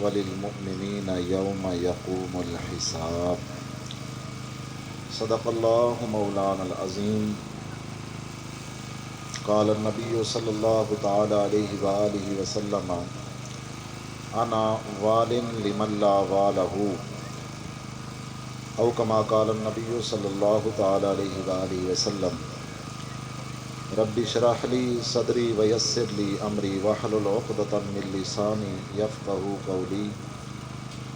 وللمؤمنین یوم یقوم الحساب۔ صدق اللہ مولانا العظیم۔ قال النبی صلی اللہ تعالی علیہ وآلہ وسلم انا وال لمن لا والہ، او کما قال النبی صلی اللہ تعالی علیہ وآلہ وسلم رب اشرح لی صدری ویسر لی امری واحلل عقدۃ من لسانی یفقہوا قولی،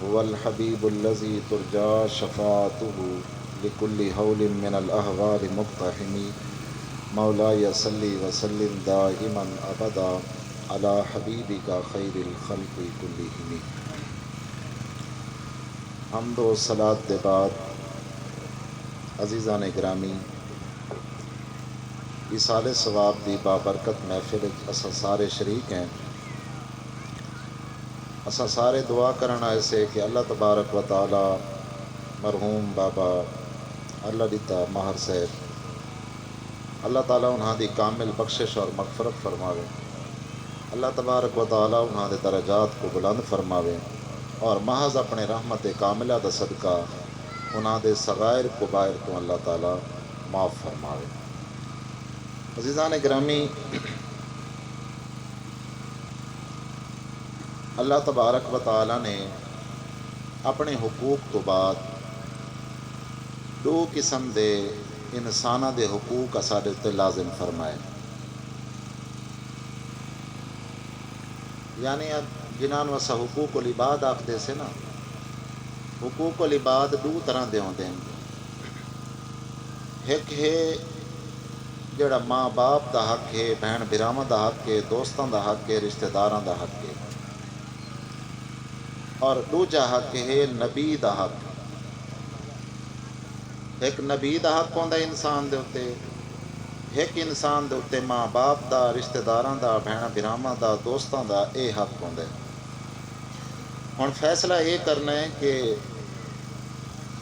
هو الحبیب الذی ترجی شفاعتہ لکل حول من الاحوال مقتحم، مولاي صل وسلم دائما ابدا علی حبیبک خیر الخلق کلہم۔ حمد و صلات دے بعد عزیزان گرامی، ایصال ثواب دی بابرکت محفل اساں سارے شریک ہیں۔ اساں سارے دعا کرنا ایسے کہ اللہ تبارک و تعالی مرحوم بابا اللہ دیتا ماہر صاحب، اللہ تعالیٰ انہاں دی کامل بخشش اور مغفرت فرماوے، اللہ تبارک و تعالیٰ انہاں دے درجات کو بلند فرماوے، اور محض اپنے رحمت کاملہ دا صدقہ انہاں دے صغائر کبائر تو اللہ تعالیٰ معاف فرماوے۔ عزیزان گرامی، اللہ تبارک و تعالیٰ نے اپنے حقوق تو بعد دو قسم دے انسانہ دے حقوق اساڈے تے لازم فرمائے، یعنی جنہاں نوں اساں حقوق العباد آکھدے سے نا، حقوق العباد دو طرح دے ہوندے ہیں۔ ایک ہے جڑا ماں باپ دا حق ہے، بہن بھراواں دا حق ہے، دوستاں دا حق ہے، رشتہ داراں دا حق ہے، اور دوجا حق ہے نبی دا حق۔ ایک نبی دا حق ہوندا ہے انسان دے اتے، ایک انسان دے اتے ماں باپ دا، رشتہ داراں دا، بہن بھراواں دا، دوستاں دا اے حق ہوندا ہے۔ ہن فیصلہ یہ کرنا ہے کہ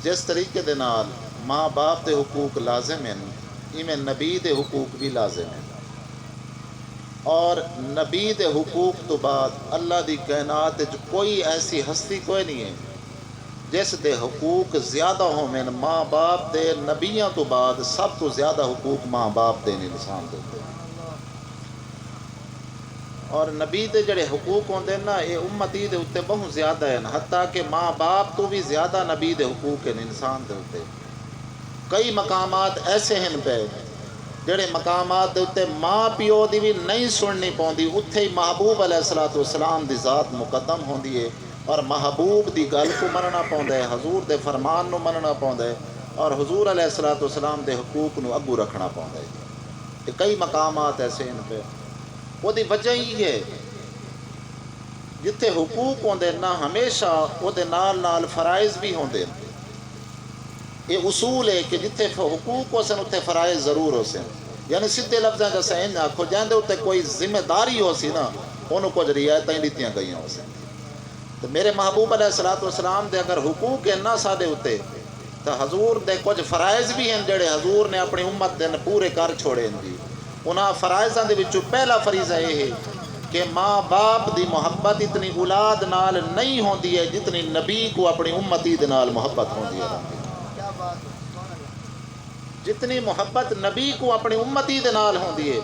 جس طریقے دے نال ماں باپ دے حقوق لازم ہیں، ایویں نبی دے حقوق بھی لازم ہیں، اور نبی دے حقوق تو بعد اللہ دی کائنات وچ کوئی ایسی ہستی کوئی نہیں ہے جس دے حقوق زیادہ ہوویں ماں باپ دے۔ نبیاں تو بعد سب تو زیادہ حقوق ماں باپ دے انسان دے ہوتے، اور نبی دے جڑے حقوق ہوندے نا یہ امتی دے اوتے بہت زیادہ ہیں، حتیٰ کہ ماں باپ تو بھی زیادہ نبی دے حقوق ہیں انسان دے اوتے۔ کئی مقامات ایسے ہیں پہ جڑے مقامات دے اوتے ماں پیو دی بھی نہیں سننی پوندی، اتھے ہی محبوب علیہ السلام دی ذات مقدم ہوندی ہے، اور محبوب دی گل کو مننا پوندا ہے، حضور دے فرمان نو مننا پوندا ہے، اور حضور علیہ السلام دے حقوق نو اگو رکھنا پوندا ہے۔ کہ کئی مقامات ایسے ہیں پہ وہ دی وجہ ہی ہے جتھے حقوق ہوندے نا ہمیشہ وہ دے نال نال فرائض بھی ہوندے۔ یہ اصول ہے کہ جتھے حقوق ہو سن اتنے فرائض ضرور ہو سن، یعنی سیدھے لفظاں جیسا ان آکھو جاندے اتنے کوئی ذمہ داری ہو سی نا انہوں کچھ رعایتیں دیتیاں گئی ہو سن۔ تو میرے محبوب علیہ السلام دے اگر حقوق ہیں نہ ساڈے اتنے تو حضور دے کچھ فرائض بھی ہیں جڑے حضور نے اپنی امت دے پورے کر چھوڑے ہیں جی۔ انہاں فرائضاں دے وچوں پہلا فریضہ یہ ہے کہ ماں باپ دی محبت اتنی اولاد نال نہیں ہوندی ہے جتنی نبی کو اپنی امتی دے نال محبت ہوندی ہے۔ جتنی محبت نبی کو اپنی امتی دے نال ہوندی ہے،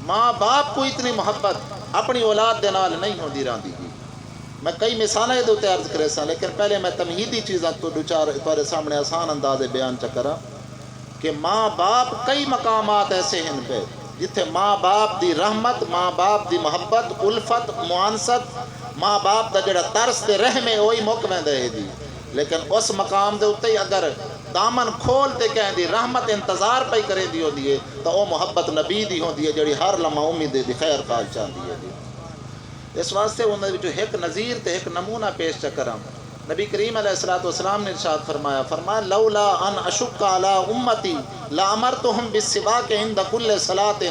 ماں باپ کو اتنی محبت اپنی اولاد دے نال نہیں ہوندی رہندی جی۔ میں کئی مثالیں دے تے عرض کرے سا، لیکن پہلے میں تمہیدی چیزاں تو دو چار تمہارے سامنے آسان انداز بیان چکرا کہ ماں باپ کئی مقامات ایسے ہیں پہ جتھے ماں باپ دی رحمت، ماں باپ دی محبت، الفت، معانست، ماں باپ دا جڑا ترس تے رحم ہے وہی مک ویندا ہے جی، لیکن اس مقام دے اوتے اگر دامن کھول تے کہیں دی رحمت انتظار پئی کرے دی ہوندی ہے تو وہ محبت نبی دی ہوندی ہے جڑی ہر لمحہ امید دی خیر خواہ چاہندی ہے جی۔ اس واسطے انہاں وچوں ایک نظیر تے ایک نمونہ پیش چکراں۔ نبی کریم علیہ السلام نے ارشاد فرمایا لولا ان اشق علی امتی لامرتہم بالسواک عند کل صلاۃ،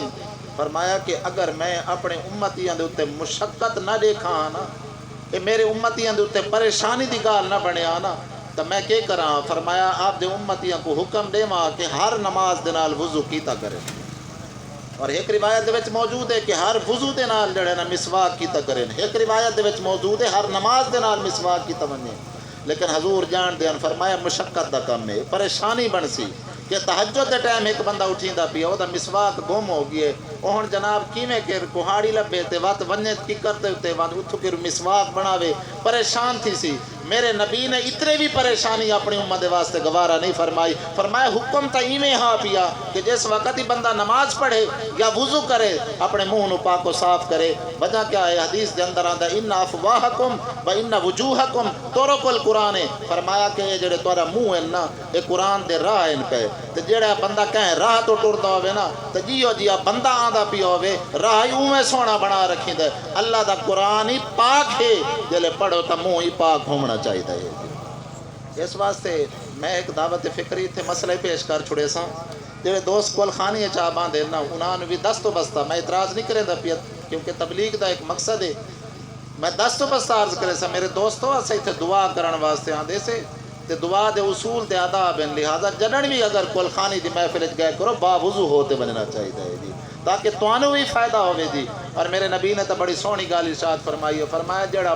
فرمایا کہ اگر میں اپنے امتیاں دے اوتے مشقت نہ دیکھاں نا، کہ میرے امتیاں دے اوتے پریشانی دی گال نہ بنیا نا، تو میں کیا کراں؟ فرمایا آپ دے امتیاں کو حکم دیواں کہ ہر نماز دے نال وضو کیتا کرے۔ اور ایک روایت دے وچ موجود ہے کہ ہر وضو دے نال جڑے نا مسواک کیتا کریں، ایک روایت دے وچ موجود ہے ہر نماز دے نال مسواک کیتا ونجے، لیکن حضور جان دین فرمایا مشقت دا کم ہے، پریشانی بن سی کہ تہجد دے ٹائم ایک بندہ اٹھیندا پیا او دا مسواک گم ہو گئے، او ہن جناب کیویں کہ کوہاڑی لبے تے وت ونجے ککر تے تے ون اتھوں کہ مسواک بناوے، پریشان تھی سی۔ میرے نبی نے اتنے بھی پریشانی اپنی امت دے واسطے گوارا نہیں فرمائی، فرمایا حکم تا ایویں ہاں پیا کہ جس وقت ہی بندہ نماز پڑھے یا وضو کرے اپنے منہ نو پاک و صاف کرے۔ وجہ کیا ہے؟ حدیث دے اندر آندا ان افواہکم و ان وجوہکم طرق القرآن، فرمایا کہ یہ جڑے تہاڈا منہ ہے نا یہ قرآن دے راہ ہیں پہ، تے جڑا بندہ کہیں راہ تو ٹردا ہوے نا تے جیو جیا بندہ آندا پیا ہوے راہ ہی اوویں سونا بنا رکھیندا ہے۔ اللہ دا قرآن ہی پاک ہے، جلے پڑھو تے منہ ہی پاک ہونا چاہیے ہے۔ اس واسطے میں ایک دعوت فکری تھے مسئلے پیش کر چھڑے ساں، جڑے دوست کول خانی چاہ باندھے نا انہاں نوں بھی دست و بستہ میں اعتراض نہیں کرے دا پیا کیونکہ تبلیغ دا ایک مقصد ہے، میں دست و بستہ عرض کرے سا میرے دوستو اسا ایتھے دعا کرن واسطے آندے سے تے دعا دے اصول تے آداب ہیں، لہذا جنن بھی اگر کول خانی دی محفل وچ گئے کرو با وضو ہوتے بننا چاہیے جی تاکہ تانوں بھی فائدہ ہوے جی۔ اور میرے نبی نے تو بڑی سونی گل ارشاد فرمائی ہے، فرمایا جڑا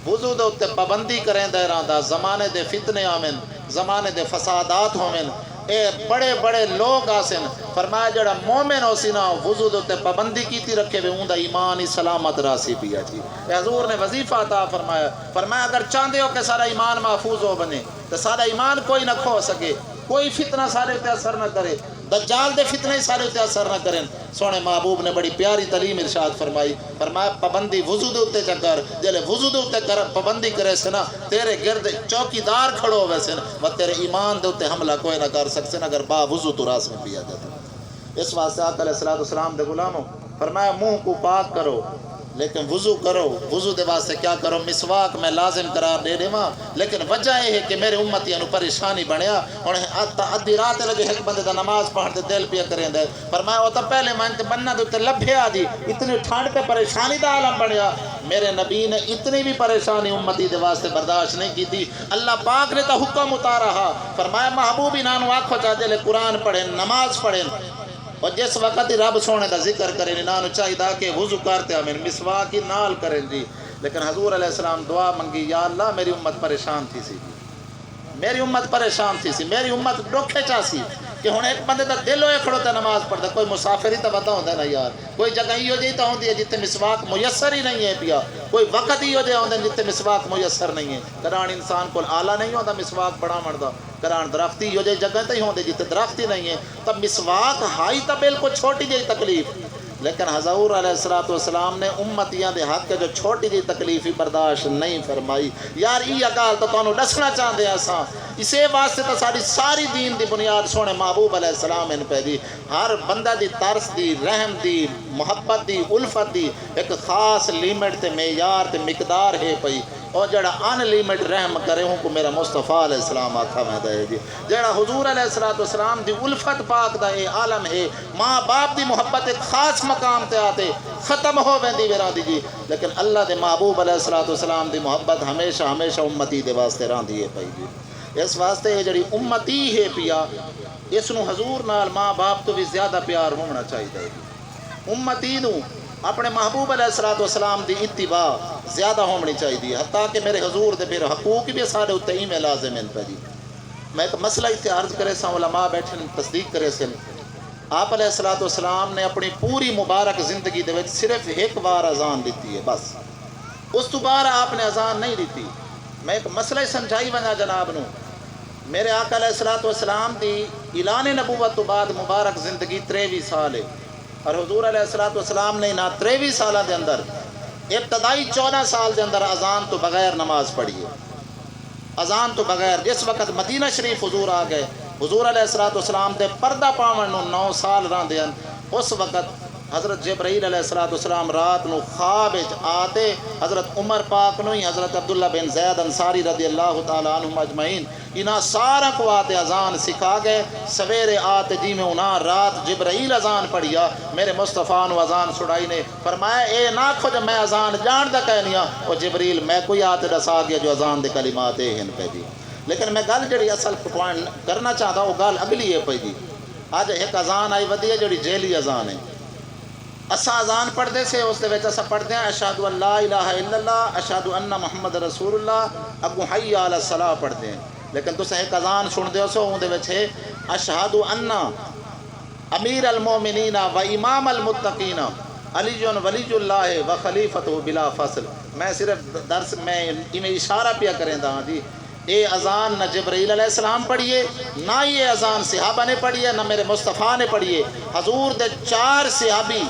وضو دے اوتے پابندی کریندا رہندا زمانے دے فتنے آویں، زمانے دے فسادات ہوویں، اے بڑے بڑے لوگ آسن، فرمایا جڑا مومن ہو سی نا وضو دے اوتے پابندی کیتی رکھے وے اوندا ایمان ہی سلامت راسی پیا جی۔ اے حضور نے وظیفہ عطا فرمایا، فرمایا اگر چاہندے ہو کہ سارا ایمان محفوظ ہو بنے تو سارا ایمان کوئی نہ کھو سکے، کوئی فتنہ سارے تے اثر نہ کرے، دجال دے فتنے سارے تے اثر نہ کریں۔ سونے محبوب نے بڑی پیاری تعلیم ارشاد فرمائی، فرمایا پابندی وضو دے اوتے کر، جلے وضو دے اوتے کر پابندی کرے سے نا تیرے گرد چوکیدار کھڑو ہوئے سے و تیرے ایمان دے اوتے حملہ کوئی نہ کر سکتے اگر با وضو تو راس میں پیا جاتا۔ اس واسطے آقا علیہ السلام دے غلاموں فرمایا منہ کو پاک کرو لیکن وضو کرو، وضو دے واسطے کیا کرو؟ مسواک میں لازم قرار دے دیواں، لیکن وجہ یہ ہے کہ میرے امتیاں نو پریشانی بنیا ہن ادھی رات لگے ایک بندے دا نماز پڑھن تے دل پیا کریندا ہے، فرمایا او تا پہلے من تے بننا دے تے لبھیا جی اتنی ٹھنڈ تے پریشانی دا عالم بنیا۔ میرے نبی نے اتنی بھی پریشانی امتی دے واسطے برداشت نہیں کیتی، اللہ پاک نے تا حکم اتارا، فرمایا محبوب انہاں نو آکھو چا دے قرآن پڑھیں نماز پڑھیں اور جس وقت رب سونے دا ذکر کریں انہاں نو چاہیے کہ وضو کرتے ہمیں مسواک ہی نال کریں جی۔ لیکن حضور علیہ السلام دعا منگی، یا اللہ میری امت پریشان تھی سی، میری امت پریشان تھی سی، میری امت ڈوکھے چاہ سی کہ ہن ایک بندے دا دل ہوئے کھڑو تے نماز پڑھدا، کوئی مسافر ہی تو پتہ ہوندا نا یار، کوئی جگہ ہی ہو جی تو ہوندی ہے جتے مسواک میسر ہی نہیں ہے پیا، کوئی وقت ہی ہو جائے ہوندے جتے مسواک میسر نہیں ہے، کران انسان کول آلہ نہیں ہوندا مسواک بڑا مردا، کران درختی ہو جائے جگہ تے ہی ہوندے جتے درخت ہی نہیں ہے، تب مسواک ہائی تا بالکل چھوٹی جی تکلیف، لیکن حضور علیہ السلام نے امتیاں دے حق جو چھوٹی جی تکلیف ہی برداشت نہیں فرمائی۔ یار یہ گل تو تانوں دسنا چاہتے ہیں اساں، اسے واسطے تو ساری ساری دین دی بنیاد سونے محبوب علیہ السلام ان پہ دی، ہر بندہ دی ترس دی، رحم دی، محبت دی، الفت دی ایک خاص لیمٹ تے معیار تے مقدار ہے پئی، اور جڑا ان لیمٹ رحم کرے ہوں کو میرا مصطفیٰ علیہ السلام آکھا میں دے جی، جڑا حضور علیہ السلام دی الفت پاک دا اے عالم ہے، ماں باپ دی محبت ایک خاص مقام تے آتے ختم ہو ویندی ویرا دی جی، لیکن اللہ دے محبوب علیہ السلام دی محبت ہمیشہ ہمیشہ امتی دے واسطے راندی ہے پئی جی۔ اس واسطے یہ جڑی امتی ہے پیا اس نو حضور نال ماں باپ تو بھی زیادہ پیار ہونا چاہیے، امتی نو اپنے محبوب علیہ السلام دی اتباع زیادہ ہونی چاہیے، حتیٰ کہ میرے حضور دے پھر حقوق بھی سارے اتنے ہی میں لازم ہیں پہ جی۔ میں ایک مسئلہ اتنے عرض کرے سا، علماء بیٹھے تصدیق کرے سن، آپ علیہ السلام نے اپنی پوری مبارک زندگی دے وچ صرف ایک بار اذان دیتی ہے بس، اس دوبارہ آپ نے اذان نہیں دیتی۔ میں ایک مسئلہ سمجھائی وجہ جناب نو، میرے آقا علیہ السلام دی اعلان نبوت تو بعد مبارک زندگی 23 سال ہے، اور حضور علیہ السلام نے نہ 23 سالہ دے اندر ابتدائی 14 سال دے اندر اذان تو بغیر نماز پڑھی ہے، اذان تو بغیر۔ جس وقت مدینہ شریف حضور آ گئے، حضور علیہ السلام دے پردہ پاون نو 9 سال راندے ہیں، اس وقت حضرت جبرائیل علیہ السلام رات نو خواب آتے حضرت عمر پاک نو ہی حضرت عبداللہ بن زید انصاری رضی اللہ تعالیٰ عنہم اجمعین انہاں سارا کو آتے اذان سکھا گئے، سویرے آتے جی میں انہاں رات جبرائیل اذان پڑھیا، میرے مصطفیٰ نو اذان چھڑائی نے، فرمایا اے نہ کھو جو میں اذان جان دا کہنیا، اور جبریل میں کوئی آتے دسا گیا جو اذان دے کلمات ہن پہ جی۔ لیکن میں گل جڑی اصل پوائنٹ کرنا چاہتا وہ گل اگلی ہے پہ جی، آج ایک اذان آئی ودی ہے جڑی جیلی اذان ہے، اسا اذان پڑھتے سے اس دے وچ اسا پڑھتے ہیں اشہد ان لا الہ الا اللہ اشہد ان محمد رسول اللہ اگوں حی علی الصلاۃ پڑھتے ہیں. لیکن تسا ایک اذان سن سو اون دے وچ ہے اشہد ان امیر المومنین و امام المتقین علی ولی اللہ و خلیفتہ بلا فصل. میں صرف درس میں اشارہ پیا کریں ہاں جی. اے اذان نہ جبرائیل علیہ السلام پڑھیے، نہ یہ اذان صحابہ نے پڑھی ہے، نہ میرے مصطفیٰ نے پڑھی ہے. حضور دے 4 صحابی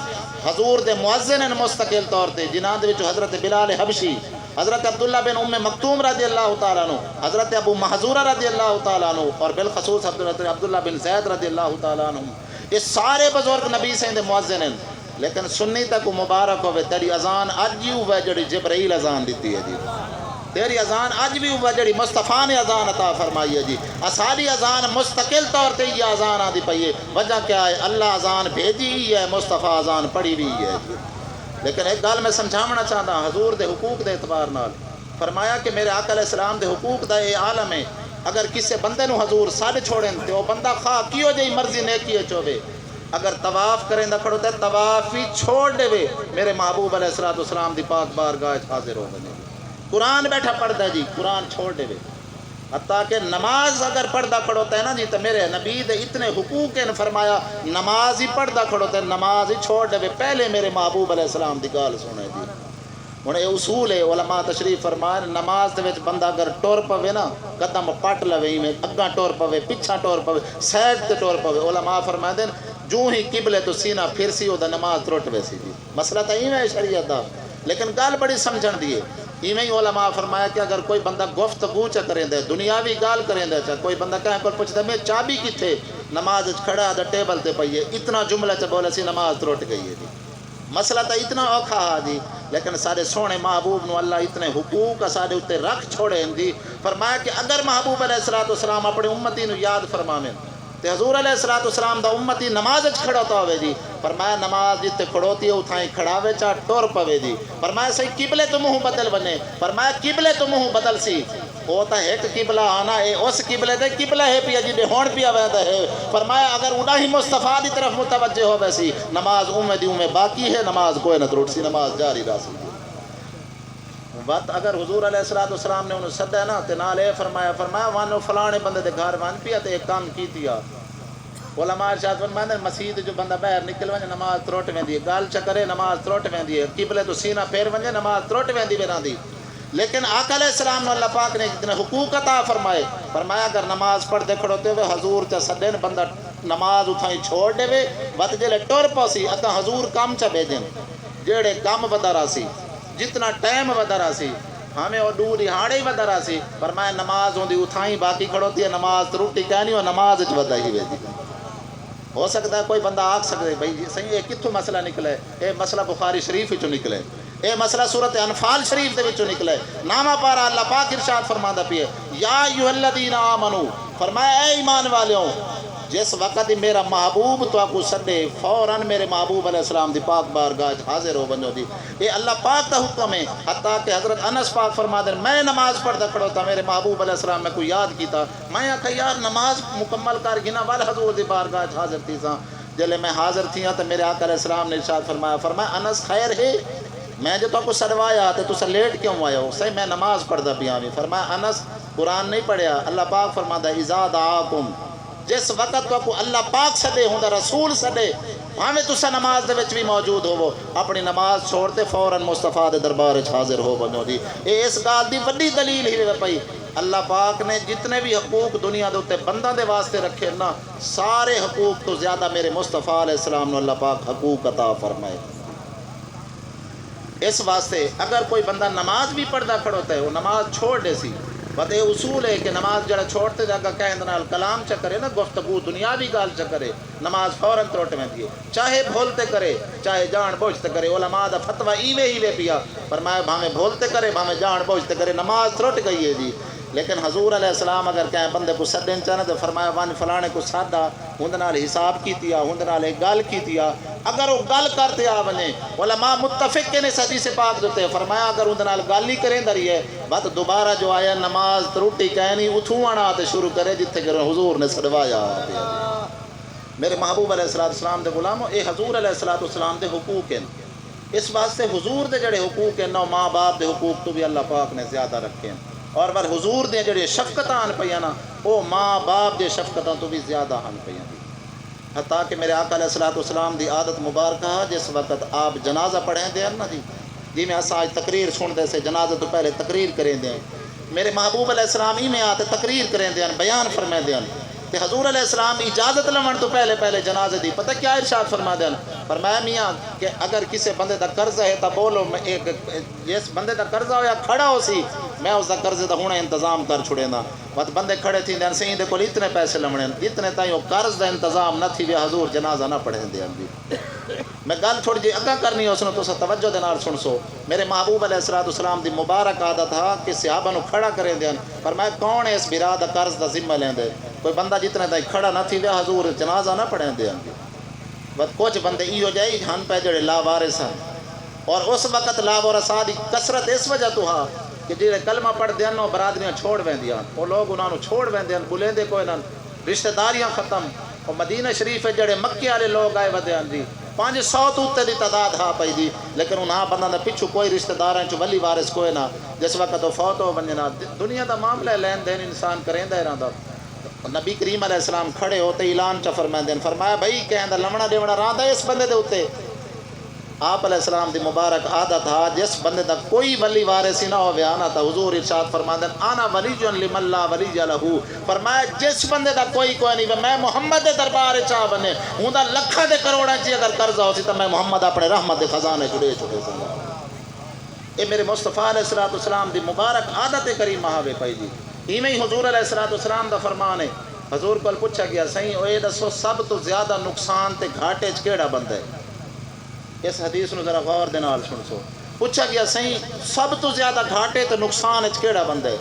حضور دے مؤذن مستقل طور تے جنہاں دے وچ حضرت بلال حبشی، حضرت عبداللہ بن ام مکتوم رضی اللہ تعالیٰ عنہ، حضرت ابو محذورہ رضی اللہ تعالیٰ عنہ اور بالخصوص حضرت عبداللہ بن زید رضی اللہ تعالیٰ عنہ، یہ سارے بزرگ نبی سے دے مؤذن ہیں. لیکن سنی تک مبارک ہوئے تیری اذان اج ہی ہوئے جڑی جبرائیل اذان دیتی ہے جی. تیری اذان اج بھی ہوئے جڑی مصطفیٰ نے اذان عطا فرمائی ہے جی. اساری اذان مستقل طور تے یہ اذان آدھی پئی ہے. وجہ کیا ہے؟ اللہ اذان بھیجی ہی ہے، مصطفیٰ اذان پڑھی بھی ہے جی. لیکن ایک گل میں سمجھاونا چاہتا ہوں حضور دے حقوق دے اعتبار نال. فرمایا کہ میرے آقا علیہ السلام دے حقوق دا یہ عالم ہے. اگر کسی بندے نو حضور ساڑھ چھوڑیں تے وہ بندہ خواہ کیوں جی مرضی نیکی چوبے، اگر طواف کریں دا کھڑو تے طواف ہی چھوڑ دے وے، میرے محبوب علیہ السلام دی پاک بارگاہ حاضر ہو بنے. قرآن بیٹھا پڑھتا ہے جی، قرآن چھوڑ دے. حتیٰ کہ نماز اگر پڑھتا کھڑوتا ہے نا جی تو میرے نبی دے اتنے حقوق ہیں. فرمایا نماز ہی پڑھتا کھڑوتا ہے، نماز ہی چھوڑ دے. پہلے میرے محبوب علیہ السلام دی گال سنے جی. ہوں یہ اصول ہے، علماء تشریف فرمائے نماز دے وچ بندہ اگر ٹور پوے نا قدم پٹ لوے، میں اگاں ٹور پوے، پچھا ٹور پوے، سائڈ تے ٹور پوے، علماء فرمائے دین جو ہی قبلے تو سینہ پھر سی وہ نماز ترٹ ویسی جی. مسئلہ تو ایویں ہے شریعت دا، لیکن گل بڑی سمجھن دی ہے. ایویں ہی علماء فرمایا کہ اگر کوئی بندہ گفتگو چا کریں دے، دنیاوی گال کریں دے، چاہ کوئی بندہ کہیں کو پوچھتا میں چابی کتھے، نماز کھڑا دا ٹیبل تے پئی ہے، اتنا جملہ چا بولے سی نماز ترٹ گئی ہے جی. مسئلہ تو اتنا اوکھا ہے جی. لیکن سارے سونے محبوب نو اللہ اتنے حقوق سارے اتنے رکھ چھوڑے ہیں جی. فرمایا کہ اگر محبوب علیہ السلام اپنے امتی نو یاد فرماویں تے حضور علیہ السلام دا امتی نماز کھڑوتا ہوئے جی. فرمایا نماز جتے کھڑوتی ہے اتھائیں کھڑاوے چاہ ٹور پوے جی. فرمایا صحیح قبلے تو منہ بدل بنے، فرمایا قبلے تو منہ بدل سی وہ تا ایک قبلہ آنا ہے اس قبلے دے قبلہ ہے پیا جی ہون پیا ویدہ ہے. فرمایا اگر اڑا ہی مصطفیٰ دی طرف متوجہ ہو ویسی نماز اومے باقی ہے، نماز کوئی نہ تروٹ سی، نماز جاری راسی. وقت اگر حضور علیہ السلام نے انہوں صدہ نا تے نال اے فرمایا وانو فلانے بندے دے گھر وان پیا تے ایک کام کی تیا. علماء ارشاد فرماندے مسجد جو بندہ باہر نکل ونجے نماز تروٹ ویندی ہے، گال چکرے نماز تروٹ ویندی ہے، قبلے تو سینہ پھیر ونجے نماز تروٹ ویندی ویراندی. لیکن آقا علیہ السلام نے اللہ پاک نے جتنے حقوق عطا فرمایا اگر نماز پڑھ دے کھڑوتے ہوئے حضور چا سدین بندہ نماز اتھائیں چھوڑ دے وے وقت جلے ٹور پوسی اتا حضور کام چا بھیجیں جیڑے کام ودا راسی جتنا ٹائم ودا راسی ہمیں اور دوری ہاڑے ہی ودا راسی. فرمایا نماز ہوندی اتھائیں باقی کھڑوتی ہے، نماز روٹی کہنی اور نماز اچ ودا ہی ویدی. ہو سکتا ہے کوئی بندہ آکھ سکتے بھائی صحیح ہے کتھوں مسئلہ نکلے، اے مسئلہ بخاری شریف وچوں نکلے، اے مسئلہ سورۃ انفال شریف دے وچوں نکلے. نامہ پارا اللہ پاک ارشاد فرماندا پیا یا ایھا الذین آمنو، فرمایا اے ایمان والےوں جس وقت میرا محبوب تو آپ کو سدے فوراً میرے محبوب علیہ السلام دی پاک بارگاہ حاضر ہو بنو دی. یہ اللہ پاک دا حکم ہے. حتیٰ کہ حضرت انس پاک فرما دیں میں نماز پڑھتا کھڑوتا میرے محبوب علیہ السلام میں کوئی یاد کیتا، میں آکھا یار نماز مکمل کر گنا وال حضور دی بارگاہ حاضر تھی ساں. جلے میں حاضر تھی ہاں تو میرے آقا علیہ السلام نے ارشاد فرمایا انس خیر ہے میں جو تو کو سڑوایا تو تسا لیٹ کیوں آیا ہو؟ صحیح میں نماز پڑھتا پیا بھی. فرمایا انس قرآن نہیں پڑھیا، اللہ پاک فرماتا ہے اذا دعاکم جس وقت تو کو اللہ پاک سدے ہوں رسول سدے ہمیں تسا نماز دے وچ بھی موجود ہو اپنی نماز چھوڑتے فوراً مصطفیٰ دے دربار حاضر ہو بنو دی. اس گال دی وڈی دلیل ہی پئی اللہ پاک نے جتنے بھی حقوق دنیا دے اوتے بندہ دے واسطے رکھے نا سارے حقوق تو زیادہ میرے مصطفیٰ علیہ السلام نے اللہ پاک حقوق عطا فرمائے. اس واسطے اگر کوئی بندہ نماز بھی پڑھتا کھڑوتا ہے وہ نماز چھوڑ دے سی بت یہ اصول ہے کہ نماز جڑا چھوڑتے جاگا کہیں نال کلام چا کرے نا گفتگو دنیاوی گال چا کرے نماز فوراً تروٹ میں دیے چاہے بھولتے کرے چاہے جان بوجھتے کرے. علماء دا فتویٰ ایوے پیا فرمایا بھامے بھولتے کرے بھامے جان بوجھتے کرے نماز تروٹ گئی ہے جی. لیکن حضور علیہ السلام اگر کہیں بندے کو سدن چاہنا تو فرمایا وان فلانے کو سادہ ہند نال حساب کی تیا ہند نال ایک گل کی تیا اگر وہ گل کرتے آ بنے علماء متفق کے نے حدیث پاک دیتے فرمایا اگر ہند نال گل ہی کریں دری ہے بات دوبارہ جو آیا نماز تروٹی کہنی اتھوں آنا تو شروع کرے جتھے کہ حضور نے سڑوایا. میرے محبوب علیہ السلام دے غلاموں یہ حضور علیہ السلام دے حقوق ہیں اس واسطے حضور دے جڑے حقوق ہیں نہ ماں باپ دے حقوق تو بھی اللہ پاک نے زیادہ رکھے ہیں اور پر حضور دے جڑے شفقتاں آن پئیاں نا وہ ماں باپ دے شفقتاں تو بھی زیادہ آن پئیاں حتیٰ کہ میرے آقا علیہ السلام دی عادت مبارکہ جس وقت آپ جنازہ پڑھیں دیں نا جی میں ایسا آج تقریر سن دے سے جنازہ تو پہلے تقریر کریں دیں میرے محبوب علیہ السلام ہی میں آتے تقریر کریں دیں بیان فرمائیں دیں کہ حضور علیہ السلام اجازت لمن تو پہلے جنازے دی پتہ کیا ارشاد فرما دیں فرمایا میاں کہ اگر کسی بندے دا قرض ہے تو بولو جس بندے دا قرضہ ہویا کھڑا ہو سی میں اس دا قرضے دا ہونا انتظام کر چھڑے نا بس بندے کھڑے تھی دیں سہیں دے کول اتنے پیسے لمنے اتنے تائیں وہ قرض دا انتظام نہ تھی بھی حضور جنازہ نہ پڑھیں دیں جی میں گل تھوڑی جی اگاں کرنی ہو سنو تو سا توجہ دے نال سن سو میرے محبوب علیہ السلام دی مبارک عادت تھا کہ صحابہ نو کھڑا کریں دیں پر میں کون ہے اس برا دا قرض دا ذمہ لیں دے کوئی بندہ جتنے تائیں کھڑا نہ تھی ویا حضور جنازہ نہ پڑھیں دیں بس کچھ بندے ای ہو جائے ہن پہ جڑے لا وارث ہیں اور اس وقت لا وارثاں دی کثرت اس وجہ تو ہا کہ جڑے کلمہ پڑھ دیں نو برادریاں چھوڑ ویندیاں وہ لوگ انہاں نو چھوڑ ویندے بلیندے کوئی نہ رشتہ داریاں ختم اور مدینہ شریف جڑے مکے والے لوگ آئے ودے ہیں جی 500 تو تے دی تعداد ہا پئی جی لیکن انہاں بندہ دا پچھو کوئی رشتہ داراں چ ولی وارث کوئی نہ جس وقت وہ فوت ہو ونجنا دنیا دا معاملہ لین دین انسان کریندا رہندا نبی کریم علیہ السلام کھڑے ہوتے اعلان چ فرمائندے فرمایا بھائی کہندا لمنا دیونا راندا اس بندے دے اوتے آپ علیہ السلام دی مبارک عادت تھا جس بندے دا کوئی ولی وارث نہ ہوے آنا تا حضور ارشاد فرماندے انا ولی لمن لا ولی لہ فرمایا جس بندے دا کوئی نہیں میں محمد دے دربار چا بنے ہوندا لکھاں دے کروڑاں چ اگر قرضہ ہو سی تے میں محمد اپنے رحمت دے خزانے چھڑے سنگا اے میرے مصطفیٰ علیہ السلام دی مبارک عادت کریمہ ہوے پئی جی ایویں ہی حضور علیہ السلام دا فرمان ہے حضور کو پوچھا گیا سہیں اے دسو سب تو زیادہ نقصان تے گھاٹے چ کیڑا بندہ ہے اس حدیث نو ذرا غور دے نال سن سو پوچھا گیا سہیں سب تو زیادہ گھاٹے تے نقصان وچ کیڑا بندہ ہے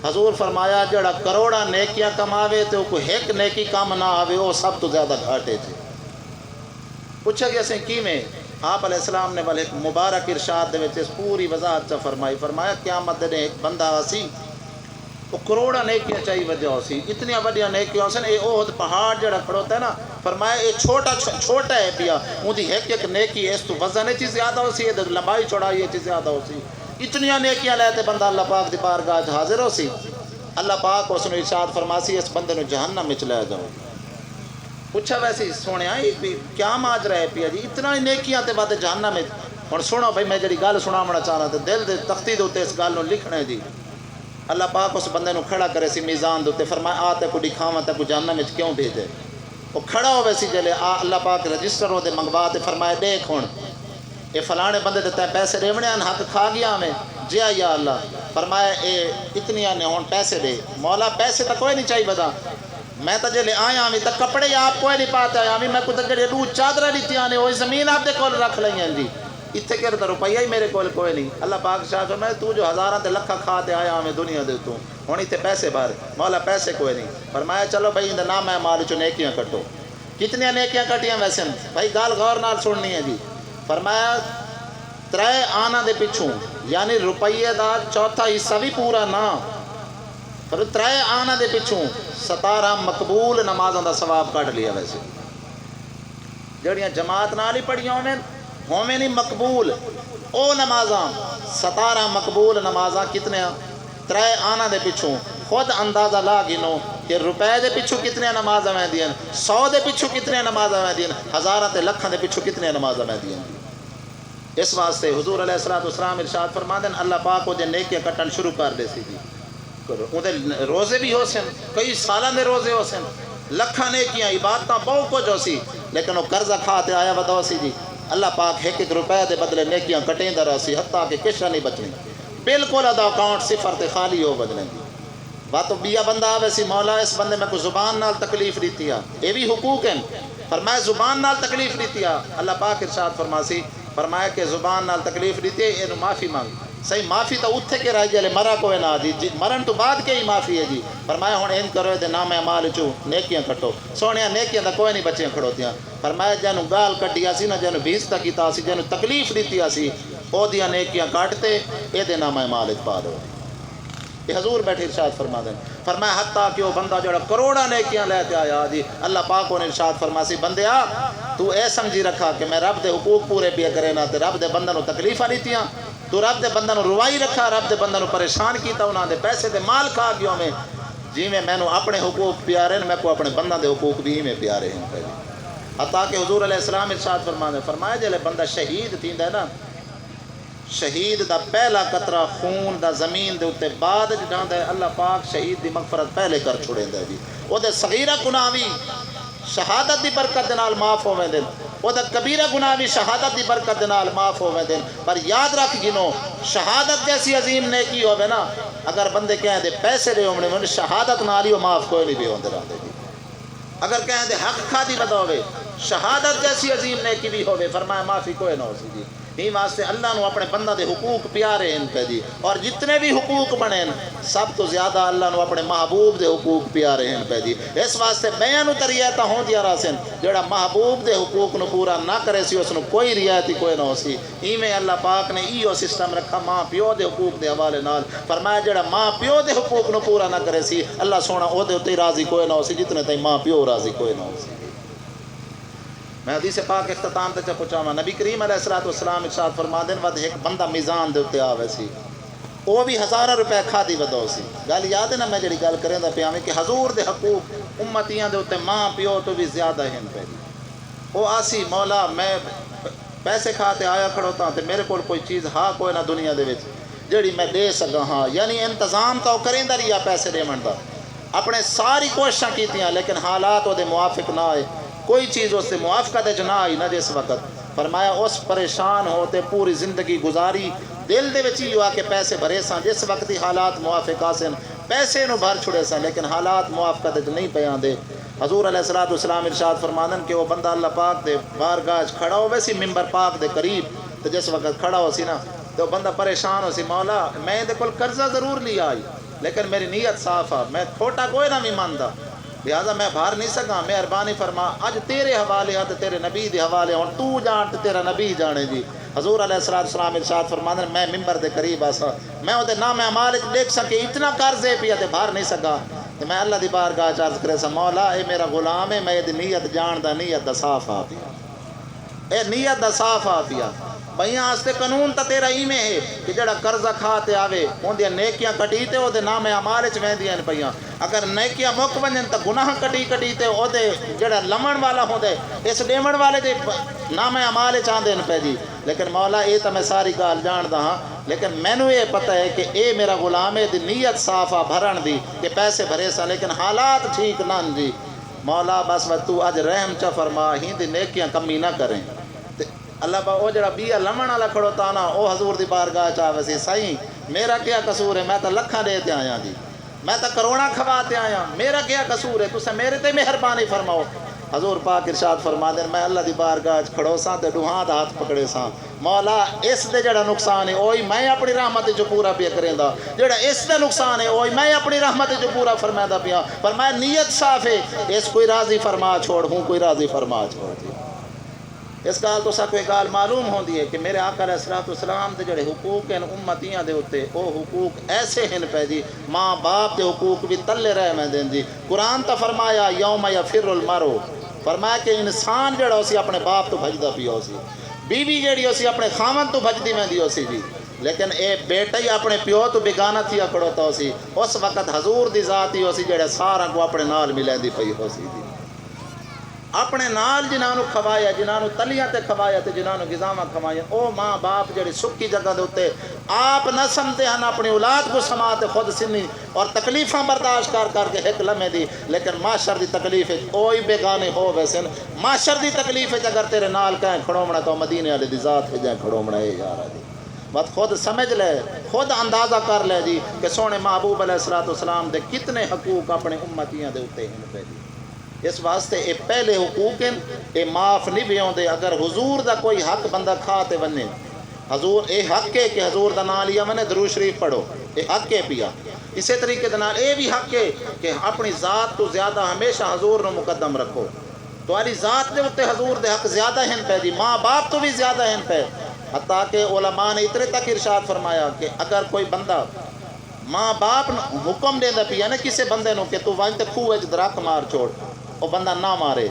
حضور فرمایا جڑا کروڑا نیکیاں کماوے تے کوئی ایک نیکی کم نہ آوے وہ سب تو زیادہ گھاٹے چ پوچھا گیا سہیں کیویں آپ علیہ السلام نے ایک مبارک ارشاد دے وچ اس پوری وضاحت چ فرمایا قیامت دے ایک بندہ آسی وہ کروڑا نیکیاں چاہیے وجہ ہو سی اتنی وڈیاں نیکیاں ہو سن اے احد پہاڑ جڑا کھڑوتا ہے نا فرمایا یہ چھوٹا ہے پیا ان دی ایک نیکی اس تو وزن چیز زیادہ ہو سی لمبائی چوڑائی چیز زیادہ ہو سی اتنی نیکیاں لے تے بندہ اللہ پاک دی بارگاہ حاضر ہو سی اللہ پاک اس نے ارشاد فرماسی اس بندے نو جہنم وچ لے جاؤ پوچھا ویسے سونے کیا ماجرا ہے پیا جی اتنا نیکیاں تے بعد جہنم وچ ہن سنو بھائی میں جڑی گل سناونا چاہنا تے دل دے تختی دے اوتے اس گل نو لکھنا ہے جی اللہ پاک اس بندے نو کھڑا کرے سی میزان دے اوتے فرمایا آ تے کو دکھاواں تے کو جہنم وچ کیوں بھیجے وہ کھڑا ہوے سی جلے اللہ پاک رجسٹر ہو دے منگوا تے فرمایا دیکھ ہن اے فلانے بندے تے تے پیسے دیونے ان حق کھا گیا میں جی یا اللہ فرمایا اے اتنی نے ہن پیسے دے مولا پیسے تے کوئی نہیں چاہیے بتا میں تے جلے آیا میں تے کپڑے آپ کوئی نہیں پاتا آیا میں کو تے جڑے دو چادر دیتیاں نے وہ زمین آپ دے کول رکھ لئیاں جی اتنے کہ روپیہ ہی میرے کول کوئی نہیں اللہ پاک شاہ فرمایا تو جو ہزاراں تے لکھاں کھا تے آیا میں دنیا دے تو ہن اتنے پیسے بھر مولا پیسے کوئی نہیں فرمایا چلو بھائی اندر نام ہے مال چوں نیکیاں کٹو کتنی نیکیاں کٹیاں ویسے بھائی گال غور نال سننی ہے جی فرمایا 3 آنا دے پچھوں یعنی روپیے دا چوتھا حصہ بھی پورا نہ پر 3 آنا دے پچھوں 17 مقبول نمازاں دا ثواب کٹ لیا ویسے جڑیاں جماعت نال ہی پڑھیاں ہوویں نہیں مقبول او نمازاں 17 مقبول نمازاں کتنے 3 آنا دے پچھوں خود اندازہ لا گنو کہ روپے دے پچھوں کتنے نمازاں ویندیاں 100 دے پچھوں کتنے نمازاں ویندیاں ہزاراں تے لکھاں دے پچھوں کتنے نمازاں ویندیاں اس واسطے حضور علیہ السلام ارشاد فرماندے اللہ پاک او دے نیکیاں کٹن شروع کر دے سی جی اون دے روزے بھی ہو سن کئی سالاں دے روزے ہو سن لکھاں نیکیاں عبادتاں بہت کچھ ہو سی لیکن وہ قرضہ کھا تے آیا ودا سی جی اللہ پاک 1 روپے دے بدلے نیکیاں کٹیندا رہا سی حتیٰ کہ کچھ نہیں بچنی بالکل ادا اکاؤنٹ صفر تے خالی ہو بدلیں دی بات بیا بندہ آوے سی مولا اس بندے میں کو زبان نال تکلیف دیتی ہے یہ بھی حقوق ہیں فرمایا زبان نال تکلیف دیتی ہے اللہ پاک ارشاد فرماسی فرمایا کہ زبان نال تکلیف دیتی ہے یہ معافی مانگ صحیح معافی تو اتھے کے رہ جلے مرا کوئی نہ جی مرن تو بعد کے ہی معافی ہے جی فرمایا ہن ان کرو دے نام اعمال چوں نیکیاں کٹو سونیاں نیکیاں دا کوئی نہیں بچیاں کھڑوتیاں فرمایا جنوں گال کڈیا سی نہ جنوں بھیستا کیتا سی جنوں تکلیف دیتی سی او دیاں نیکیاں کاٹتے اے دے نام اعمال پا دو یہ حضور بیٹھے ارشاد فرما دیں فرمایا حتیٰ کہ وہ بندہ جڑا کروڑا نیکیاں لے کے آیا جی اللہ پاک نے ارشاد فرما سی بندیا تو اے سمجھی رکھا کہ میں رب دے حقوق پورے پیا کرے نا تے رب دے بندہ نو تکلیفاں دیتیاں تو رب دے بندہ نو روائی رکھا رب دے بندہ نو پریشان کیتا انہاں دے پیسے دے مال کھا گیوں میں جی میں نو اپنے حقوق پیارے میں کو اپنے بندہ دے حقوق بھی میں پیارے ہیں پہلے حتیٰ کہ حضور علیہ السلام ارشاد فرما دے فرمایا جلے بندہ شہید تھیندا ہے نا شہید دا پہلا قطرہ خون دا زمین دے اتے بعد جاندا ہے اللہ پاک شہید دی مغفرت پہلے کر چھوڑیندا ہے جی او دے صغیرہ گناہ وی شہادت دی برکت دے نال معاف ہوویں دے او دا کبیرہ گناہ وی شہادت دی برکت دے نال معاف ہوویں دے پر یاد رکھ گنو شہادت جیسی عظیم نیکی ہووے نا اگر بندے کہیں دے پیسے دے ہونے میں شہادت نال ہی معاف کوئی نہیں بھی ہوندے رہندے جی اگر کہیں دے حق کھا دی بدا ہوئے شہادت جیسی عظیم نیکی بھی ہوئے فرمایا معافی کوئی نہ ہو سی جی نہیں واسطے اللہ نو اپنے بندہ دے حقوق پیارے ہیں پہ جی اور جتنے بھی حقوق بنے سب تو زیادہ اللہ نو اپنے محبوب دے حقوق پیارے ہیں پہ جی اس واسطے بیانو تے رعایتاں ہوں دیا راسن جڑا محبوب دے حقوق نو پورا نہ کرے سی اس نو کوئی رعایت کوئی نہ ہو سی ایویں اللہ پاک نے ایو سسٹم رکھا ماں پیو دے حقوق دے حوالے نال فرمایا جڑا ماں پیو دے حقوق نو پورا نہ کرے سی اللہ سونا او دے اوتے راضی کوئی نہ ہو سی جتنے تائیں ماں پیو راضی کوئی نہ ہو سی میں حدیث پاک اختتام تے پہنچاواں نبی کریم علیہ الصلوۃ والسلام ارشاد فرما دین ود ایک بندہ میزان دے اوتے آوے سی وہ بھی 1000 روپے کھادی ودو سی گل یاد ہے نا میں جڑی گل کریں دا پیا میں کہ حضور دے حقوق امتیاں دے اوتے ماں پیو تو بھی زیادہ ہیں پہ وہ آسی مولا میں پیسے کھاتے آیا کھڑوتا تے میرے کول کوئی چیز ہاں کوئی نہ دنیا دے وچ جڑی میں دے سکا ہاں یعنی انتظام تو کریندا رہیا پیسے دیون دا اپنے ساری کوششاں کیتیاں لیکن حالات دے موافق نہ آئے کوئی چیز اس سے موافقت نہ آئی نہ جس وقت فرمایا اس پریشان ہوتے پوری زندگی گزاری دل دے وچ ہی آ کے پیسے بھرے سن جس وقت ہی حالات موافق آسن پیسے نو بھر چھڑے سن لیکن حالات موافقت نہیں پیاں دے حضور علیہ الصلوۃ والسلام ارشاد فرمانن کہ وہ بندہ اللہ پاک دے بارگاہ کھڑا ہوے سی منبر پاک دے قریب تے جس وقت کھڑا ہو سی نا تو بندہ پریشان ہو سی مولا میں دے کول قرضہ ضرور لیا آئی لیکن میری نیت صاف ہے میں کھوٹا کوئی نہ بھی ماندا لہذا میں باہر نہیں سکا مہربانی فرما اج تیرے حوالے ہیں تیرے نبی دے حوالے ہوں تو جان تے تیرا نبی جانے جی حضور علیہ الصلوۃ والسلام ارشاد فرماندے میں منبر دے قریب آسا میں او دے نام اعمال لکھ سکے اتنا قرض ہے پیا تے باہر نہیں سکا تے میں اللہ دی بارگاہ وچ عرض کرے سا مولا اے میرا غلام ہے میں دی نیت جاندا نیت دا صاف آ پیا اے نیت دا صاف آ پیا بھائیاں آستے قانون تا تیرا ایمیں ہے کہ جڑا قرضہ کھاتے آوے ہون دیا نیکیاں کٹیتے ہو دے نام عمال چ ویندیاں پئیاں اگر نیکیاں مک ونجن تا گناہ کٹیتے او دے جڑا لمن والا ہوندے اس ڈیمن والے دے نام عمال چ آندے پے جی لیکن مولا اے تا میں ساری گال جاندا ہاں لیکن مینوں یہ پتہ ہے کہ اے میرا غلام ہے دی نیت صاف آ بھرن دی کہ پیسے بھرے سا لیکن حالات ٹھیک نہ جی مولا بس تو اج رحم چا فرما ہی دی نیکیاں کمی نہ کریں اللہ با او جڑا بیا لمن والا کھڑوتا نا او حضور دی بارگاہ چ آوے سی سائیں میرا کیا قصور ہے میں تا لکھاں دے تے آیا جی میں تا کروڑاں کھواتے آیا میرا کیا قصور ہے تسے میرے تے مہربانی فرماؤ حضور پاک ارشاد فرما دے میں اللہ دی بارگاہ چ کھڑو ساں تے دوہاں دا ہاتھ پکڑے ساں مولا اس دے جڑا نقصان ہے اوہی میں اپنی رحمت جو پورا پیا کریندا جڑا اس دے نقصان ہے اوہی میں اپنی رحمت جو پورا فرمادا پیا فرمایا نیت صاف ہے اس کوئی راضی فرما چھوڑ ہوں کوئی راضی فرما چھوڑ جی اس گال تو سا کوئی گال معلوم ہوندی ہے کہ میرے آقا علیہ الصلوۃ والسلام دے جڑے حقوق ہیں امتیاں دے اوتے او حقوق ایسے ہیں پہ جی ماں باپ دے حقوق بھی تلے رہ میں دین جی قرآن تا فرمایا یوم یفر المرء فرمایا کہ انسان جڑا اسی اپنے باپ تو بھجدا پیا اسی بیوی جڑی اسی اپنے خاوند تو بھجدی ویندی اسی جی لیکن اے بیٹا ہی اپنے پیو تو بیگانہ تھیا کھڑوتا اسی اس وقت حضور دی ذات ہی اسی جڑے سارا کو اپنے نال ملیندی پئی اسی جی اپنے نال جنہاں نو کھوایا جنہاں نو تلیاں تے کھوایا تے جنہاں نو غذاواں کھوایا او ماں باپ جڑے سکی جگہ دے اوتے آپ نہ سمتے ہیں اپنی اولاد کو سماتے خود سنی اور تکلیفاں برداشت کر کے ایک لمحے دی لیکن معاشر دی تکلیف اوہی بیگانے ہو ویسن معاشر دی تکلیف اگر تیرے نال کہیں کھڑومنا تو مدینے والے دی ذات ہے جائیں کھڑومنا ہے یار دی بات خود سمجھ لے خود اندازہ کر لے جی کہ سونے محبوب علیہ الصلوۃ والسلام دے کتنے حقوق اپنے امتیاں دے اوتے ہیں پہ جی اس واسطے اے پہلے حقوق ہیں اے معاف نہیں بھی ہوندے اگر حضور دا کوئی حق بندہ کھاتے ونے حضور اے حق ہے کہ حضور دا نام لیا ونے درود شریف پڑھو اے حق ہے پیا اسی طریقے دے نال اے بھی حق ہے کہ اپنی ذات تو زیادہ ہمیشہ حضور نو مقدم رکھو تمہاری ذات دے اوتے حضور دے حق زیادہ ہیں پہ جی ماں باپ تو بھی زیادہ ہیں پہ حتیٰ کہ علماء نے اتنے تک ارشاد فرمایا کہ اگر کوئی بندہ ماں باپ حکم دیندا پیا نا کسے بندے نو کہ تو ون تے کھوہ وچ درخت مار چھوڑ، وہ بندہ نہ مارے،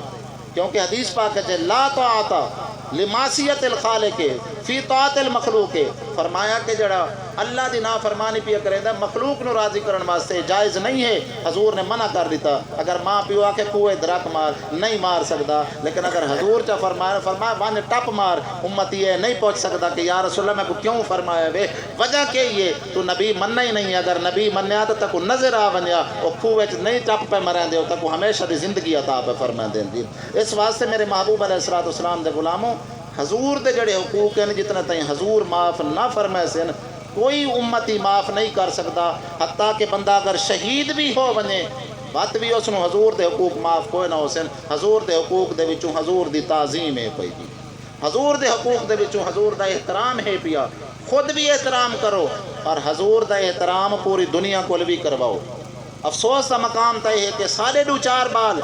کیونکہ حدیث پاک ہے لا طاعت لمعصیت الخالق فی طاعت المخلوق، فرمایا کہ جڑا اللہ دی نافرمانی پیا کریندا مخلوق نو راضی کرن واسطے جائز نہیں ہے، حضور نے منع کر دیتا۔ اگر ماں پیو آ کے کوئے درخت مار نہیں مار سکتا، لیکن اگر حضور چا فرمایا ون ٹپ مار، امتی یہ نہیں پہنچ سکتا کہ یا رسول اللہ میں کو کیوں فرمایا وے، وجہ کہ یہ تو نبی مننا ہی نہیں، اگر نبی منیا تو تکو نظر آ ونیا وہ کھوے نہیں ٹپ پہ مرین دے تکو ہمیشہ دی زندگی عطا پہ فرما دین دی۔ اس واسطے میرے محبوب علیہ السلام دے غلاموں، حضور دے جڑے حقوق ہیں جتنا تائیں حضور معاف نہ فرمائے سن کوئی امتی معاف نہیں کر سکتا، حتیٰ کہ بندہ اگر شہید بھی ہو بنے بات بھی اس نو حضور دے حقوق معاف کوئی نہ ہو سن۔ حضور دے حقوق دے وچوں حضور دی تعظیم ہے پئی جی، حضور دے حقوق دے وچوں حضور دا احترام ہے پیا، خود بھی احترام کرو اور حضور دا احترام پوری دنیا کو بھی کرواؤ۔ افسوس دا مقام تے ہے کہ 4.5 بال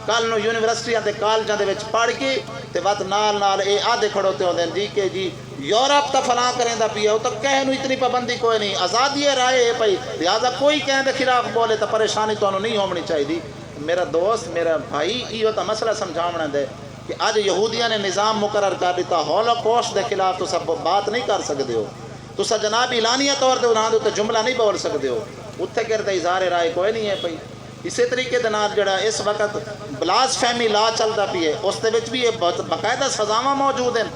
کل نو یونیورسٹیاں تے کالجاں دے وچ پڑھ کے تے وقت نال اے آدھے کھڑوتے ہوندے جی کہ جی یورپ تا فلاں کریں دا پیا، وہ تو کہہ نو اتنی پابندی کوئی نہیں، آزادی رائے ہے پئی، لہذا کوئی کہیں دے خلاف بولے تو پریشانی تو نہیں ہونی چاہیے۔ میرا دوست میرا بھائی یہ تو مسئلہ سمجھاونا دے کہ آج یہودیاں نے نظام مقرر کر دیتا، ہولوکوسٹ دے خلاف تو سب بات نہیں کر سکتے ہو، تو سا جناب اعلانیہ طور تے انہاں دے جملہ نہیں بول سکتے ہو، اتھے کرتے اظہار رائے کوئی نہیں ہے پئی۔ اسی طریقے دے نال جڑا اس وقت بلاسفیمی لا چلتا پی ہے اس دے وچ بھی یہ باقاعدہ سزاواں موجود ہیں،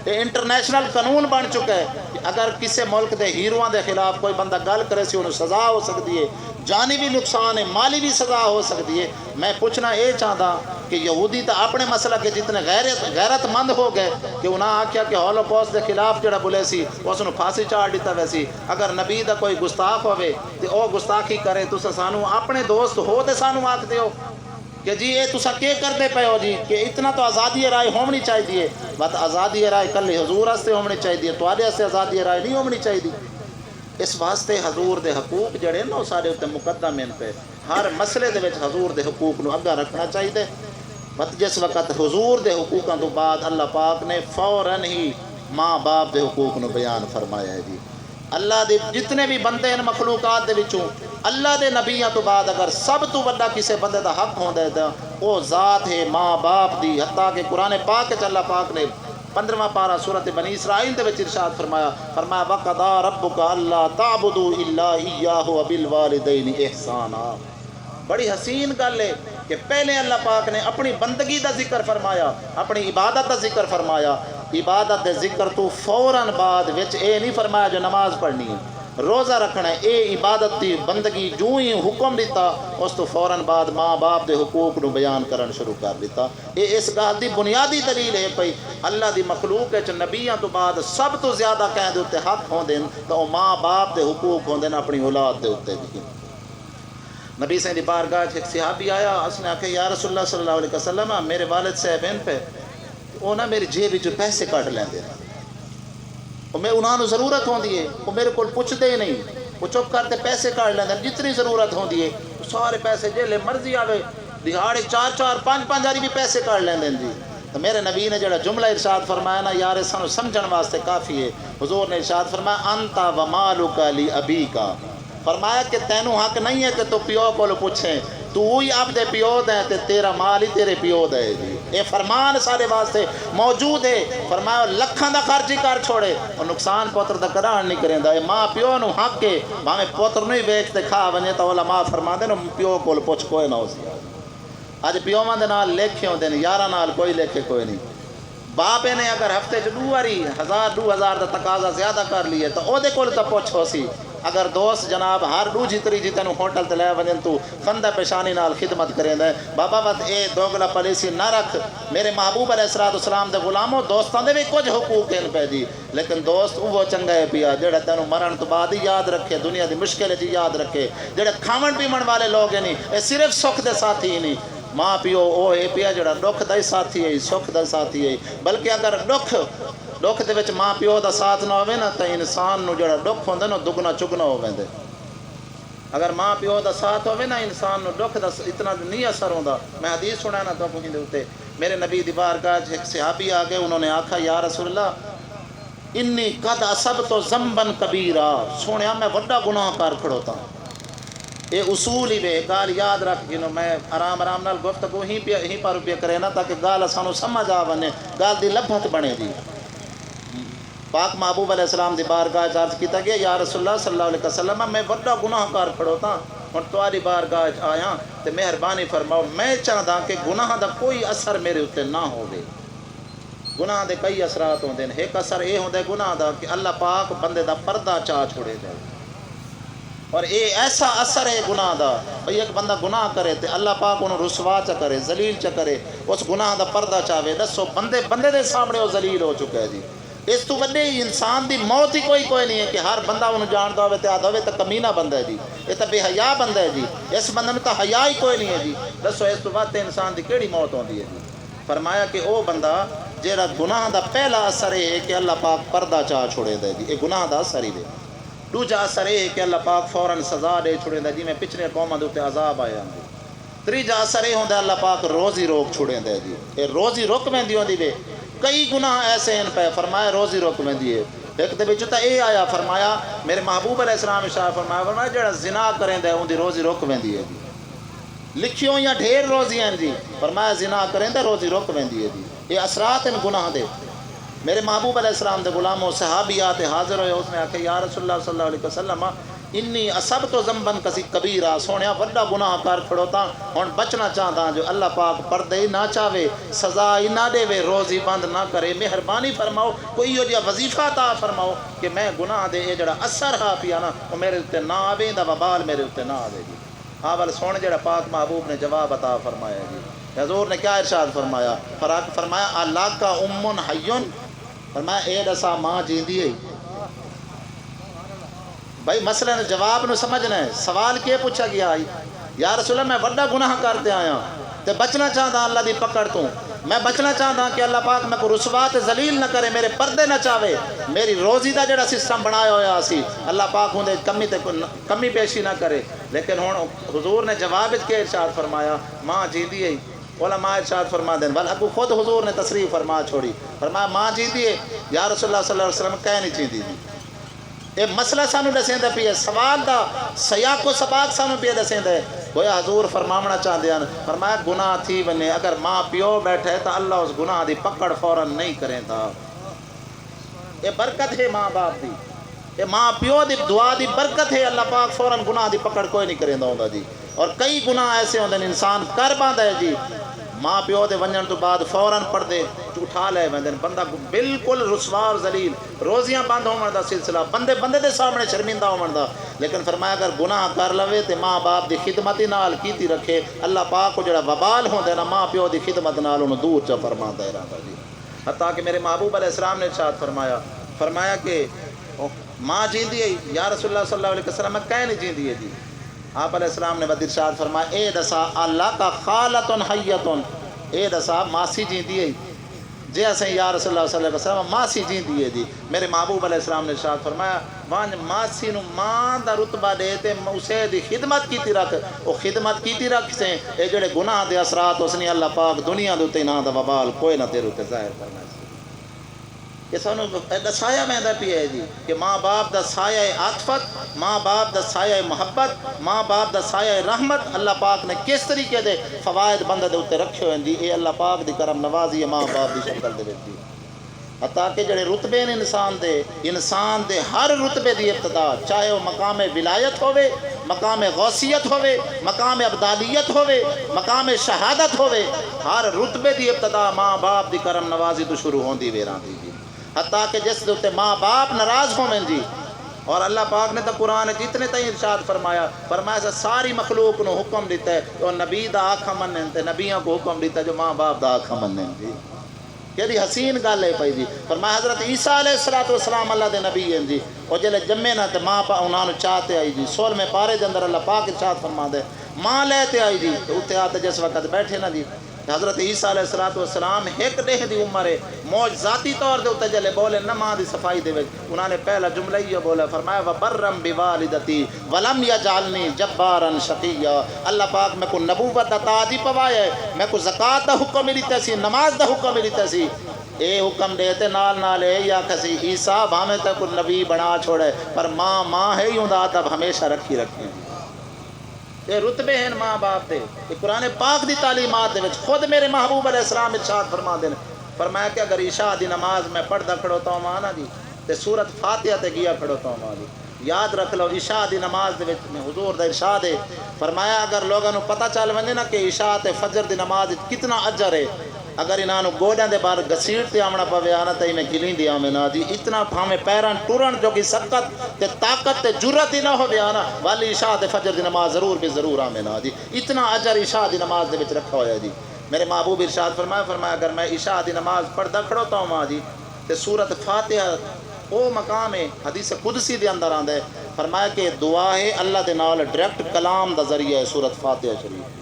یہ انٹرنیشنل قانون بن چکا ہے کہ اگر کسی ملک دے ہیروؤں دے خلاف کوئی بندہ گل کرے سی انہوں سزا ہو سکتی ہے، جانی بھی نقصان ہے، مالی بھی سزا ہو سکتی ہے۔ میں پوچھنا یہ چاہتا کہ یہودی تو اپنے مسئلہ کے جتنے غیرت مند ہو گئے کہ انہاں آکھیا کہ ہولوکوسٹ دے خلاف جڑا بولے سی اس نو پھانسی چاڑ دیتا ویسی، اگر نبی دا کوئی گستاخ ہوئے تو او گستاخی کرے تو سانو اپنے دوست ہو تے سانو آکھ دیو کہ جی یہ تسا کیا کرتے پے ہو جی کہ اتنا تو آزادی رائے ہونی چاہیے، بات آزادی رائے کل حضور سے ہونی چاہیے، تواڈے سے آزادی رائے نہیں ہونی چاہیے۔ اس واسطے حضور دے حقوق جڑے نا سارے اتنے مقدم ہیں پہ، ہر مسئلے دے وچ حضور دے حقوق نو اگا رکھنا چاہیے۔ بات جس وقت حضور دے حقوقاں تو بعد اللہ پاک نے فوراً ہی ماں باپ دے حقوق نو بیان فرمایا ہے جی۔ اللہ دے جتنے بھی بندے ہیں مخلوقات دے وچوں اللہ دے نبیاں تو بعد اگر سب تو بڑا کسے بندے دا حق ہوندا ہے تے او ذات ہے ماں باپ دی، حتیٰ کہ قرآن پاک وچ اللہ پاک نے 15واں پارہ سورۃ بنی اسرائیل دے وچ ارشاد فرمایا وَقَضَىٰ رَبُّكَ أَلَّا تَعْبُدُوا إِلَّا إِيَّاهُ وَبِالْوَالِدَيْنِ إِحْسَانًا۔ بڑی حسین گل ہے کہ پہلے اللہ پاک نے اپنی بندگی دا ذکر فرمایا، اپنی عبادت دا ذکر فرمایا، عبادت دے ذکر تو فوراً بعد وچ اے نہیں فرمایا جو نماز پڑھنی ہے، روزہ رکھنا ہے، اے عبادت دی بندگی جو ہی حکم دیتا اس تو فوراً بعد ماں باپ دے حقوق نو بیان کرن شروع کر دیتا۔ اے اس گل دی بنیادی دلیل ہے پئی اللہ دی مخلوق وچ نبیاں تو بعد سب تو زیادہ کہیں دے تے حق ہوندے تو ماں باپ دے حقوق ہوندے اپنی اولاد دے اوتے بھی۔ نبی سے بارگاہ ایک صحابی آیا، اس نے آکھا یا رسول اللہ صلی اللہ علیہ وسلم میرے والد صاحب ہیں پہ وہ نا میری جیب وچ پیسے کٹ لیندے، میں انہوں نے ضرورت ہوندی ہے وہ میرے کو پوچھتے ہی نہیں، وہ چپ کرتے پیسے کٹ لیندے جتنی ضرورت ہوندی ہے سارے پیسے جیلے مرضی آوے دہاڑے 4 5 ہزار بھی پیسے کٹ لیندے جی۔ تو میرے نبی نے جڑا جملہ ارشاد فرمایا نا یار سانو سمجھن واسطے کافی ہے، حضور نے ارشاد فرمایا انت ومالک لابیک، فرمایا کہ تینوں حق نہیں ہے کہ تو پیو کو پوچھیں، تو ہی آپ دے پیو دے تے تیرا مال ہی تیرے پیو دے جی۔ یہ فرمان سارے واسطے موجود ہے، فرمایا لکھاں دا خرچ ہی کر چھوڑے اور نقصان پوتر دا کران نہیں کریندا، اے ماں پیو نو حق ہے بھاویں پوتر نہیں ویچ تے کھا ونجے تو علماء فرماندے نو پیو کول پوچھ کوئی نہ ہو سی۔ اج پیوواں دے نال لیکھے ہوندے نے، یاراں نال کوئی لیکھے کوئی نہیں۔ باپ نے اگر ہفتے چ 2 واری 1000 دا تقاضا زیادہ کر لیے تو او دے کول تو پوچھو سی۔ اگر دوست جناب ہر 2 تیجی تینوں ہوٹل تے لے ونجن تو خندہ پیشانی نال خدمت کریندا ہے، بابا بس اے دوگلا پالیسی نہ رکھ۔ میرے محبوب علیہ السلام دے غلاموں دوستاں دے بھی کچھ حقوق ہیں پہ جی، لیکن دوست وہ چنگا ہے پیا جڑا تینوں مرن تو بعد ہی یاد رکھے، دنیا دی مشکل جی یاد رکھے، جڑے کھاون پیمن والے لوگ ہیں نہیں اے صرف سکھ دے ساتھی ہی نہیں، ماں پیو او اے پیا جڑا دکھ دا ساتھی ہے سکھ دا ساتھی ہے، بلکہ اگر دکھ دے وچ ماں پیو دا ساتھ نہ ہوئے نا تو انسان نو جڑا دکھ ہوندا نا دگنا چگنا ہو ویندے۔ اگر ماں پیو دا ساتھ ہوئے نا انسان نو دکھ دا اتنا نہیں اثر ہوندا۔ میں حدیث سنانا تو دے اوتے میرے نبی دی بارگاہ ایک صحابی آ گئے، انہوں نے آکھا یا رسول اللہ انی قد اصبت ذنبا کبیرا، سونے میں وڈا گناہ کر کھڑوتا. یہ اصول ہی بے گال یاد رکھ جنوں میں آرام نال گفتگو ہی پر روپیہ کرے نا تاکہ گال سانو سمجھ آ ونے، گال دی لبھت بنے دی. پاک محبوب علیہ السلام دی بارگاہ عرض کیتا گیا یا رسول اللہ صلی اللہ علیہ وسلم میں وڈا گناہ کار کھڑوتا ہن تہاڈی بارگاہ آیا تے مہربانی فرماؤ میں چاہدا کہ گناہ دا کوئی اثر میرے اوتے نہ ہوے. گناہ دے کئی اثرات ہوندے ہیں. ایک اثر یہ ہوندا ہے گناہ دا کہ اللہ پاک بندے دا پردہ چا چھوڑے دے. اور یہ ایسا اثر ہے گناہ دا بھئی ایک بندہ گناہ کرے تے اللہ پاک انہوں رسوا چا کرے، ذلیل چا کرے، اس گناہ دا پردہ چاہے. دسو بندے دے سامنے وہ ذلیل ہو چکا ہے جی. اس تو وڈے انسان دی موت ہی کوئی نہیں ہے کہ ہر بندہ انہوں جانتا ہوئے تے آدھا ہوئے تے کمینہ بندہ ہے جی، یہ تو بے حیا بندہ ہے جی، اس بندے میں تو حیا ہی کوئی نہیں ہے جی. دسو اس تو بعد انسان دی کیڑی موت ہوندی ہے جی. فرمایا کہ او بندہ جیڑا گناہ دا پہلا اثر ہے کہ اللہ پاک پردہ چاہ چھوڑے دے جی، یہ گناہ دا اثر ہی دے. دوجا اثر یہ کہ اللہ پاک فوراً سزا دے چھوڑے دے جی میں پچھلے قوماں دے اوتے عذاب آیا ہوں. تیجا اثر یہ ہوندا اللہ پاک روزی روک چھوڑے دے جی، یہ روزی روک ویندی ہوندی وے. کئی گناہ ایسے ہیں پہ فرمایا روزی روک ویندی ہے. ایک دے وچ تے اے آیا فرمایا میرے محبوب علیہ السلام ارشاد فرمایا جڑا زنا کریندا ہے اون دی روزی روک ویندی ہے جی. لکھیوں یا ڈھیر روزیاں جی، فرمایا زنا کریندا روزی روک ویندی ہے جی. یہ اثرات ہیں گناہ دے. میرے محبوب علیہ السلام دے غلاموں صحابیات حاضر ہوئے، اس نے آکھے یا رسول اللہ صلی اللہ علیہ وسلم انی اصبت ذنبا کبیرا، سونیا وڈا گناہ کر کھڑوتا ہن بچنا چاہتا جو اللہ پاک پردے نہ چاہے، سزا ہی نہ دے، روزی بند نہ کرے. مہربانی فرماؤ کوئی یہ جا وظیفہ عطا فرماؤ کہ میں گناہ دے یہ جڑا اثر ہا پیا نا وہ میرے اوتے نہ آوے، دا وبال میرے اوتے نہ آوے جی. اول سونے جڑا پاک محبوب نے جواب عطا فرمایا جی. حضور نے کیا ارشاد فرمایا؟ فرمایا اللہ کا امن حیون، فرمایا اے دسا ماں جیندی ہے. بھائی مسئلہ نے جواب نو سمجھنا ہے. سوال کیے پوچھا گیا یا رسول اللہ میں وڈا گناہ کرتے آیا تے بچنا چاہتا اللہ دی پکڑ تو، میں بچنا چاہتا کہ اللہ پاک میں کو رسوا تے ذلیل نہ کرے، میرے پردے نہ چاہے، میری روزی دا جڑا سسٹم بنایا ہویا سی اللہ پاک ہوندے کمی پیشی نہ کرے. لیکن ہن حضور نے جواب کے ارشاد فرمایا ماں جیندی ہے. علماء ارشاد فرما دیں بل ابو خود حضور نے تصریح فرما چھوڑی، فرمایا ماں جیندی ہے. یا رسول اللہ صلی اللہ علیہ وسلم کہہ نہیں چیندی جی. یہ مسئلہ سانو دسیں دے پی ہے، سوال دا سیاق و سباق سانو پی دسیں دے. گویا حضور فرماونا چاہتے ہیں، فرمایا گناہ تھی بنے اگر ماں پیو بیٹھے تو اللہ اس گناہ دی پکڑ فوراً نہیں کریں تھا. یہ برکت ہے ماں باپ دی، یہ ماں پیو دی دعا دی برکت ہے. اللہ پاک فوراً گناہ دی پکڑ کوئی نہیں کریں دا جی. اور کئی گناہ ایسے ہوندے انسان کر باندھا ہے جی، ماں پیو دے ونجن تو بعد فوراً پردے اٹھا لے ویندے بندہ بالکل رسوا اور ذلیل، روزیاں بند ہون دا سلسلہ، بندے دے سامنے شرمندہ ہون دا. لیکن فرمایا اگر گناہ کر لوے تے ماں باپ دی خدمت نال کیتی رکھے، اللہ پاک کو جڑا وبال ہوندا نا ماں پیو دی خدمت نال انہوں دور چا فرماندا ہے رہندا جی. حتیٰ کہ میرے محبوب علیہ السلام نے ارشاد فرمایا کہ ماں جیندی ہے. یا رسول اللہ صلی اللہ علیہ وسلم میں کہیں نہیں جیندی ہے جی. آپ علیہ السلام نے بد ارشاد فرمایا اے دسا اللہ کا خالتن حیتن، اے دسا ماسی جیندی ہے جی. اسیں یا رسول اللہ صلی اللہ علیہ وسلم ماسی جیندی ہے جی. میرے محبوب علیہ السلام نے ارشاد فرمایا وان ماسی نو ماں دا رتبہ دے تے اسے دی خدمت کیتی رکھ، او خدمت کیتی رکھ سے اے جڑے گناہ دے اثرات اس نے اللہ پاک دنیا دے تے نہ دا وبال کوئی نہ تیرے تے ظاہر کرنا. یہ سانو دسایا ویندا پیا ہے جی کہ ماں باپ دا سایہ عاطفت، ماں باپ دا سایہ محبت، ماں باپ دا سایہ رحمت اللہ پاک نے کس طریقے دے فوائد بندے دے اوتے رکھے ہوئے جی. یہ اللہ پاک دی کرم نوازی ہے ماں باپ دی شکل دے وچ. حتیٰ کہ جڑے رتبے نے انسان دے ہر رتبے دی ابتدا، چاہے وہ مقام ولایت ہوئے، مقام غوثیت ہوئے، مقام ابدالیت ہوئے، مقام شہادت ہوئے، ہر رتبے دی ابتدا ماں باپ دی کرم نوازی تو شروع ہوندی ویراں دی جی. حتیٰ کہ جس دے اوتے ماں باپ ناراض ہوئے جی. اور اللہ پاک نے تو قرآن جتنے تئیں ارشاد فرمایا ساری مخلوق نو حکم دیتا ہے تو نبی دا آکھا منن تے نبیوں کو حکم دیتا ہے جو ماں باپ دا آکھا منن جی. کہ حسین گل ہے پئی جی. فرمایا حضرت عیسیٰ علیہ السلام اللہ دے نبی ہیں جی. اور جلے جمے نہ تے ماں انہاں نو چاہتے آئی جی. 16ویں پارے دے اندر اللہ پاک ارشاد فرماندا ہے ماں لیتے آئی جی. اوتے آتے جس وقت بیٹھے نا جی حضرت عیسیٰ علیہ السلام ایک ڈیہ دی عمر ہے موج ذاتی طور دے اوتے جلے بولے نہ ماں دی صفائی دے وچ انہاں نے پہلا جملہ یہ بولا، فرمایا وبرم بوالدتی ولم یجعلنی جبارا شقیا. اللہ پاک میں کو نبوت دا تاج ہی پوایا ہے، میں کو زکات دا حکم ہی دیتا سی، نماز دا حکم ہی دیتا سی. اے حکم دیتے نال نال اے یا کسی عیسیٰ بھامے تک نبی بنا چھوڑے پر ماں ماں ہے یوں دا ادب ہمیشہ رکھی رکھیں یہ رتبے ہیں ماں باپ دے یہ قرآن پاک دی تعلیمات دے وچ خود میرے محبوب علیہ السلام ارشاد فرما دے فرمایا کہ اگر عشاء دی نماز میں پڑھدا کھڑوتا ہوں ماں نا جی تے سورت فاتحہ تے گیا کھڑوتا ہوں ماں جی یاد رکھ لو عشاء دی نماز دے وچ میں حضور دا ارشاد ہے فرمایا اگر لوگوں نو پتہ چل ونجے نا کہ عشاء تے فجر دی نماز کتنا اجر ہے اگر انہاں نو گوڈیاں دے بار گسیٹ تے آمنا پوے آنا تے میں گلیندی آویں نا جی اتنا بھاویں پیران ٹرن جو کہ سکت تے طاقت تے جرت ہی نہ ہوے آنا والی عشاء تے فجر دی نماز ضرور بھی ضرور آویں نا جی اتنا اجر عشاء دی نماز دے وچ رکھا ہویا جی میرے محبوب ارشاد فرمایا اگر میں عشاء دی نماز پڑھدا کھڑوتا ہوں ماں جی تے سورت فاتحہ او مقام ہے حدیث قدسی دے اندر آندا ہے فرمایا کہ دعا ہے اللہ دے نال ڈائریکٹ کلام دا ذریعہ ہے سورت فاتحہ شریف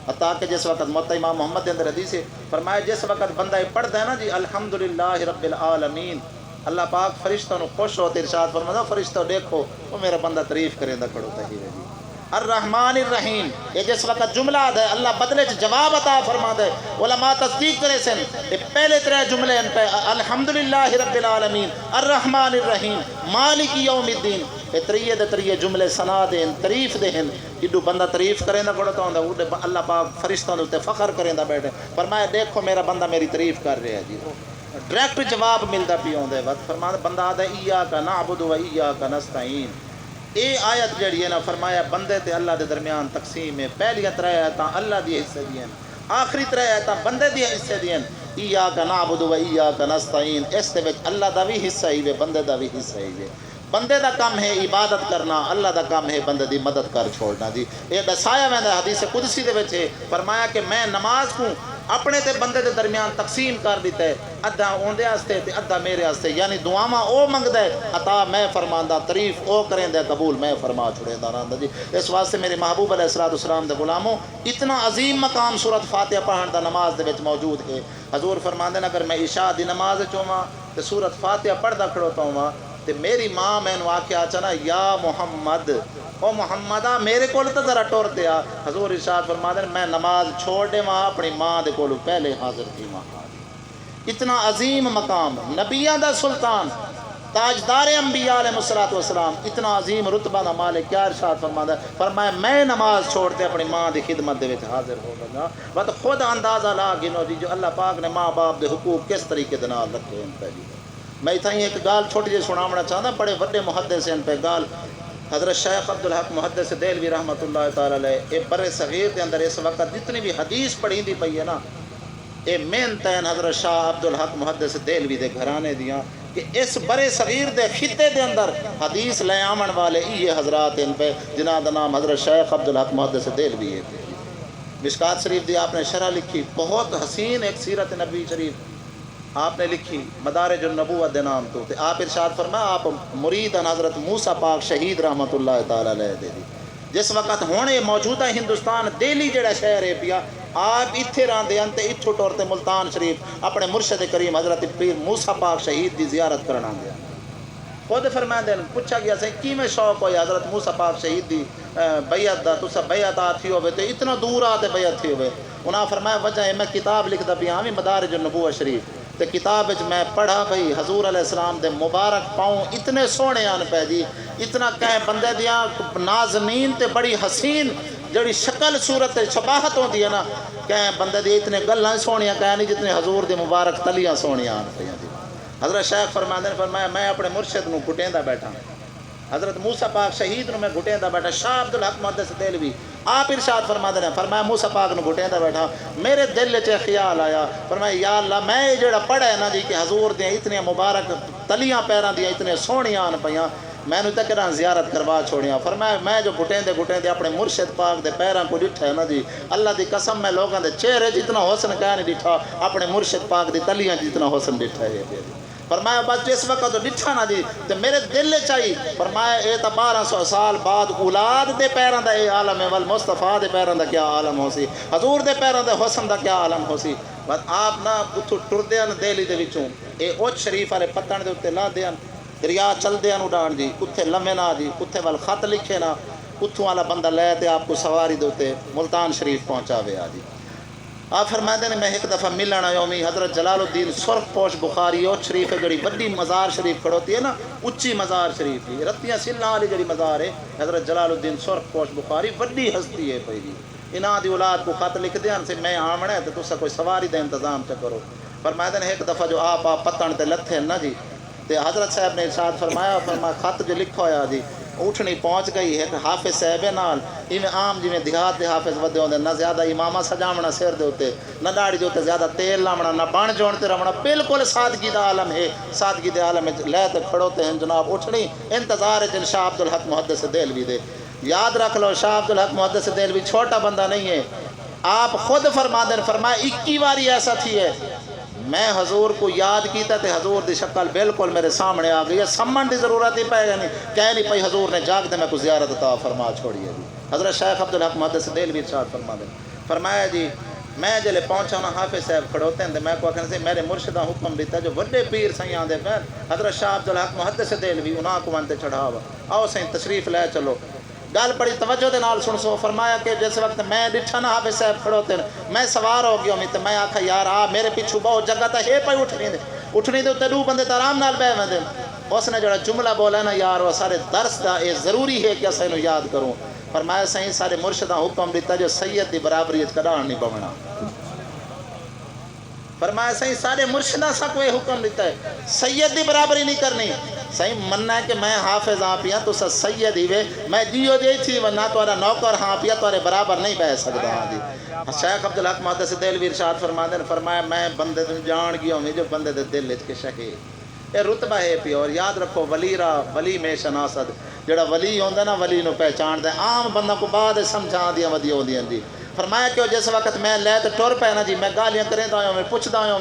حتیٰ کہ جس وقت موطا امام محمد دے اندر حدیث ہے فرمایا جس وقت بندہ پڑھتا ہے نا جی الحمدللہ رب العالمین اللہ پاک فرشتوں نو خوش ہوتے ارشاد فرماتا فرشتوں دیکھو وہ میرا بندہ تعریف کریں دا کھڑوتا ہی ہے جی الرحمن الرحیم یہ جس وقت جملہ ہے اللہ بدلے جواب عطا فرما دے علماء تصدیق کرے سن یہ پہلے ترے جملے ان پہ الحمدللہ رب العالمین الرحمن الرحیم مالک یوم الدین یہ تریے جملے سنا دین تعریف دے ہیں جدو بندہ تعریف کریں دا گھڑتا ہوں اللہ پاک فرشتوں دے فخر کریں دا بیٹھے فرمایا دیکھو میرا بندہ میری تعریف کر رہا ہے جی ڈائریکٹ جواب ملتا پیوں دے وقت فرمایا بندہ آدھا ایاک نعبد و ایاک نستعین اے آیت جڑی ہے نا فرمایا بندے تے اللہ دے درمیان تقسیم ہے پہلی ترے آیتاں اللہ دی حصے دی ہیں آخری ترے آیتاں بندے دی حصے دی ہیں ایاک نعبد و ایاک نستعین اس دے وچ اللہ دا بھی حصہ ہی ہے بندے دا بھی حصہ ہی ہے بندے دا کام ہے عبادت کرنا اللہ دا کام ہے بندے دی مدد کر چھوڑنا جی یہ دسایا ویندا حدیث قدسی دے وچ ہے فرمایا کہ میں نماز کو اپنے تے بندے دے درمیان تقسیم کر دیتا ہے ادھا اوندے واسطے تے ادھا میرے واسطے یعنی دعاواں او منگدا ہے عطا میں فرماندا تعریف او کریندا قبول میں فرما چھڑیندا رہندا جی اس واسطے میرے محبوب علیہ الصلوۃ والسلام دے غلاموں اتنا عظیم مقام سورۃ فاتحہ پڑھن دا نماز دے وچ موجود ہے حضور فرماندے اگر میں عشاء دی نماز چوواں تے سورۃ فاتحہ پڑھدا کھڑوتا ہوں تے میری ماں مینوں آکھیا چنا یا محمد او محمدہ میرے کول تو ذرا ٹور دیا حضور ارشاد فرماتے ہیں میں نماز چھوڑ دے وہاں اپنی ماں دے کول پہلے حاضر تھی وہاں اتنا عظیم مقام نبیاں دا سلطان تاجدار انبیاء علیہ الصلوۃ والسلام اتنا عظیم رتبہ دا مالک کیا ارشاد فرماتا ہے فرمایا میں نماز چھوڑ کے اپنی ماں دی خدمت دے وچ حاضر ہو گیا بس خود اندازہ لا گنو جی جو اللہ پاک نے ماں باپ دے حقوق کس طریقے دے نال رکھے ہیں پہ جی میں اتھائی ایک گال چھوٹی جی سناونا چاہتا بڑے وڈے محدث ہیں پہ گال حضرت شیخ عبدالحق محدث دہلوی رحمۃ اللہ تعالی علیہ اے برے صغیر کے اندر اس وقت جتنی بھی حدیث پڑھی دی پئی ہے نا اے محنتین حضرت شاہ عبدالحق محدث دہلوی دے گھرانے دیاں کہ اس برے صغیر دے خطے دے اندر حدیث لے آمن والے یہ حضرات ان پہ جنہاں دا نام حضرت شیخ عبدالحق محدث دہلوی ہے مشکات شریف دی آپ نے شرح لکھی بہت حسین ایک سیرت نبی شریف آپ نے لکھی مدارج النبوت دے نام تو آپ ارشاد فرمایا آپ مرید حضرت موسیٰ پاک شہید رحمۃ اللہ تعالی علیہ دے دی جس وقت ہونے موجودہ ہندوستان دہلی جڑا شہر ہے پیا آپ اتھے راندے ہیں تے اتھو ٹورتے ملتان شریف اپنے مرشد کریم حضرت پیر موسیٰ پاک شہید دی زیارت کرنا دیا خود فرمائیں دیں پوچھا گیا سے کی میں شوق ہوئی حضرت موسیٰ پاک شہید دی بیعت دا تو سب بیعت آتی ہوئے تے اتنا دور آتے بیعت تھی ہوئے انہاں فرمایا وجہ ہے میں کتاب لکھ دا پیا ہمیں مدارج النبوت شریف تے کتاب میں پڑھا بھئی حضور علیہ السلام دے مبارک پاؤں اتنے سونے آن پہ جی اتنا کہیں بندے دیاں نازنین تے بڑی حسین جڑی شکل صورت شباہت ہوتی ہے نا کہیں بندے دی اتنے گلہ سونیاں کہیں نہیں جتنے حضور دے مبارک تلیاں سونیاں آن پہ جی حضرت شیخ فرماندے نے فرمایا میں اپنے مرشد نو گھٹیندہ بیٹھا حضرت موسیٰ پاک شہید نو میں گھٹیندہ بیٹھا شاہ عبدالحق محدث دہلوی آپ ارشاد فرماندے نے فرمایا موسیٰ پاک نو گھٹیندہ بیٹھا میرے دل چ خیال آیا فرمایا یا اللہ میں جڑا پڑھا ہے نا جی کہ حضور دیاں اتنی مبارک تلیاں پیراں دیاں اتنے سونیاں آن پیاں میں نے تک زیارت کروا چھوڑیاں فرمایا میں جو گھٹیندے اپنے مرشد پاک دے پیراں کو ڈٹھا ہے نا جی اللہ دی قسم میں لوگاں دے چہرے جتنا حسن کہہ نہیں ڈٹھا اپنے مرشد پاک دی تلیاں جتنا حسن ڈٹھا ہے فرمایا بس جس وقت تو ڈٹھا نا جی تو میرے دل چاہیے فرمایا اے تا 1200 سال بعد اولاد دے پیراں دا اے عالم ہے والمصطفیٰ دے پیراں دا کیا عالم ہو سی حضور دے پیراں دے حسن دا کیا عالم ہو سی بس آپ نا اتھو ٹردے ہیں دہلی دے وچوں اے اوچ شریف والے پتن دے اتنے لا دے دریا چل دے اڈان جی اتھے لمے نا جی اتھے وال خط لکھے نا اتھوں والا بندہ لے تے آپ کو سواری دے اتنے ملتان شریف پہنچاوے آ جی آپ فرماتے ہیں میں ایک دفعہ ملن آیا ہوں حضرت جلال الدین سرخ پوش بخاری او شریف ہے جڑی وڈی مزار شریف کھڑوتی ہے نا اچھی مزار شریف کی رتیاں سلّاں والی جڑی مزار ہے حضرت جلال الدین سرخ پوش بخاری وڈی ہستی ہے پئی جی انہاں دی اولاد کو خط لکھ دیاں سے میں آمنا ہے تو تسا کوئی سواری دا انتظام چ کرو فرماتے ہیں ایک دفعہ جو آپ پتن تے لتھے نا جی تے حضرت صاحب نے ارشاد فرمایا خط جو لکھا ہوا جی اٹھنی پہنچ گئی ہے حافظ صاحب نال ایویں عام جویں دیہات دے حافظ ودے ہوندے نہ زیادہ امامہ سجاونا سر دے اوتے نہ داڑھی دے اوتے زیادہ تیل لاونا نہ بن جون تے رہنا بالکل سادگی دا عالم ہے سادگی دے عالم وچ لے تے کھڑوتے ہیں جناب اٹھنی انتظار ہے جن شاہ عبد الحق محدث دہلوی دے یاد رکھ لو شاہ عبد الحق محدث دہلوی چھوٹا بندہ نہیں ہے آپ خود فرما دیں فرمایا 21 باری ایسا تھی ہے میں حضور کو یاد کیتا تے حضور دی شکل بالکل میرے سامنے آ گئی ہے سمن دی ضرورت ہی پے گا نہیں کہہ نہیں پئی حضور نے جاگ دے میں کو زیارت عطا فرما چھوڑی ہے جی حضرت شیخ عبد الحق محدث دہلوی ارشاد فرما دیں فرمایا جی میں جلے پہنچا نا حافظ صاحب کھڑوتے ہیں میں کو آخر سے میرے مرشدہ حکم دیتا جو وڈے پیر سائیں آندے پیر حضرت شاہ عبد الحق محدث دہلوی انہاں کو منتے چڑھاوا آؤ سائیں تشریف لے چلو گل بڑی توجہ دے نال سن سو فرمایا کہ جس وقت میں ڈٹھا نا حافظ صاحب کھڑوتے ہیں میں سوار ہو گیا ہوں تے میں آکھا یار آ میرے پیچھے بہت جگہ تے ہے پئی اٹھنی دے تے دو بندے تے آرام نال بیٹھ ویندے اس نے جڑا جملہ بولا نا یار وہ سارے درس دا اے ضروری ہے کہ اساں اینو یاد کروں فرمایا سائیں سارے مرشداں حکم دیتا جو سید دی برابری وچ کڈان نہیں پونا فرمایا سائیں سارے مرشداں سا کوئی حکم دیتا ہے سید دی برابری نہیں کرنی سائیں مننا ہے کہ میں حافظ ہاں پیا تو سید ہی وے میں جیو جی تھی ورنہ تہاڈا نوکر ہاں پیا تہاڈے برابر نہیں بیٹھ سکدا ہاں جی شیخ عبد الحق محدث دہلوی ارشاد فرماتے ہیں فرمایا میں بندے تو جان گیا ہوں جو بندے دے دل وچ کہ شہید یہ رتبہ ہے پیا اور یاد رکھو ولی را ولی میں شناسد جڑا ولی ہوندا نا ولی نو پہچان دے عام بندہ کو بعد سمجھا دیاں ودی ہوندیاں جی فرمایا کہ جس وقت میں لے تے ٹر پے نا جی میں گالیاں کریندا ہوں میں پوچھدا ہوں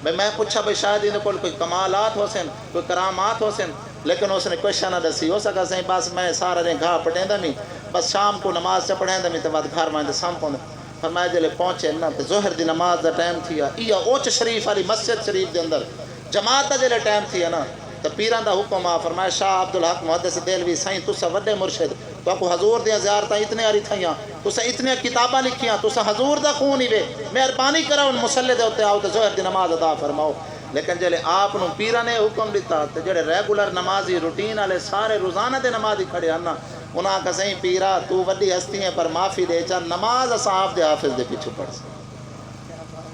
میں پوچھا بھئی شاید ان کو کوئی کمالات ہو سن کوئی کرامات ہو سن لیکن اس نے کوشچن نہ دسی ہو سکا سائیں بس میں سارا دن گھا پڑھیندا میں بس شام کو نماز چ پڑھیندا میں تے بعد گھر میں سام پوندا فرمایا جلے پہنچے نا تے ظہر دی نماز دا ٹائم تھیا ایا اوچ شریف والی مسجد شریف دے اندر جماعت دا جلے ٹائم تھیا نا تے پیراں دا حکم آ فرمایا شاہ عبد الحق محدث دہلوی سائیں تسا وڈے مرشد تو کو حضور دیاں زیارتاں اتنے آری تھیاں تسا اتنے کتاباں لکھیاں تسا حضور دا خون ہی وے مہربانی کرو ان مصلی دے اوتے آؤ تے ظہر دی نماز ادا فرماؤ لیکن جلے آپ نو پیراں نے حکم دیتا تے جڑے ریگولر نمازی روٹین والے سارے روزانہ دے نمازی کھڑے ہن نا انہاں کہ سائیں پیرا تو وڈی ہستی ہے پر معافی دے چا نماز صاحب دے حافظ دے پیچھے پڑھ سی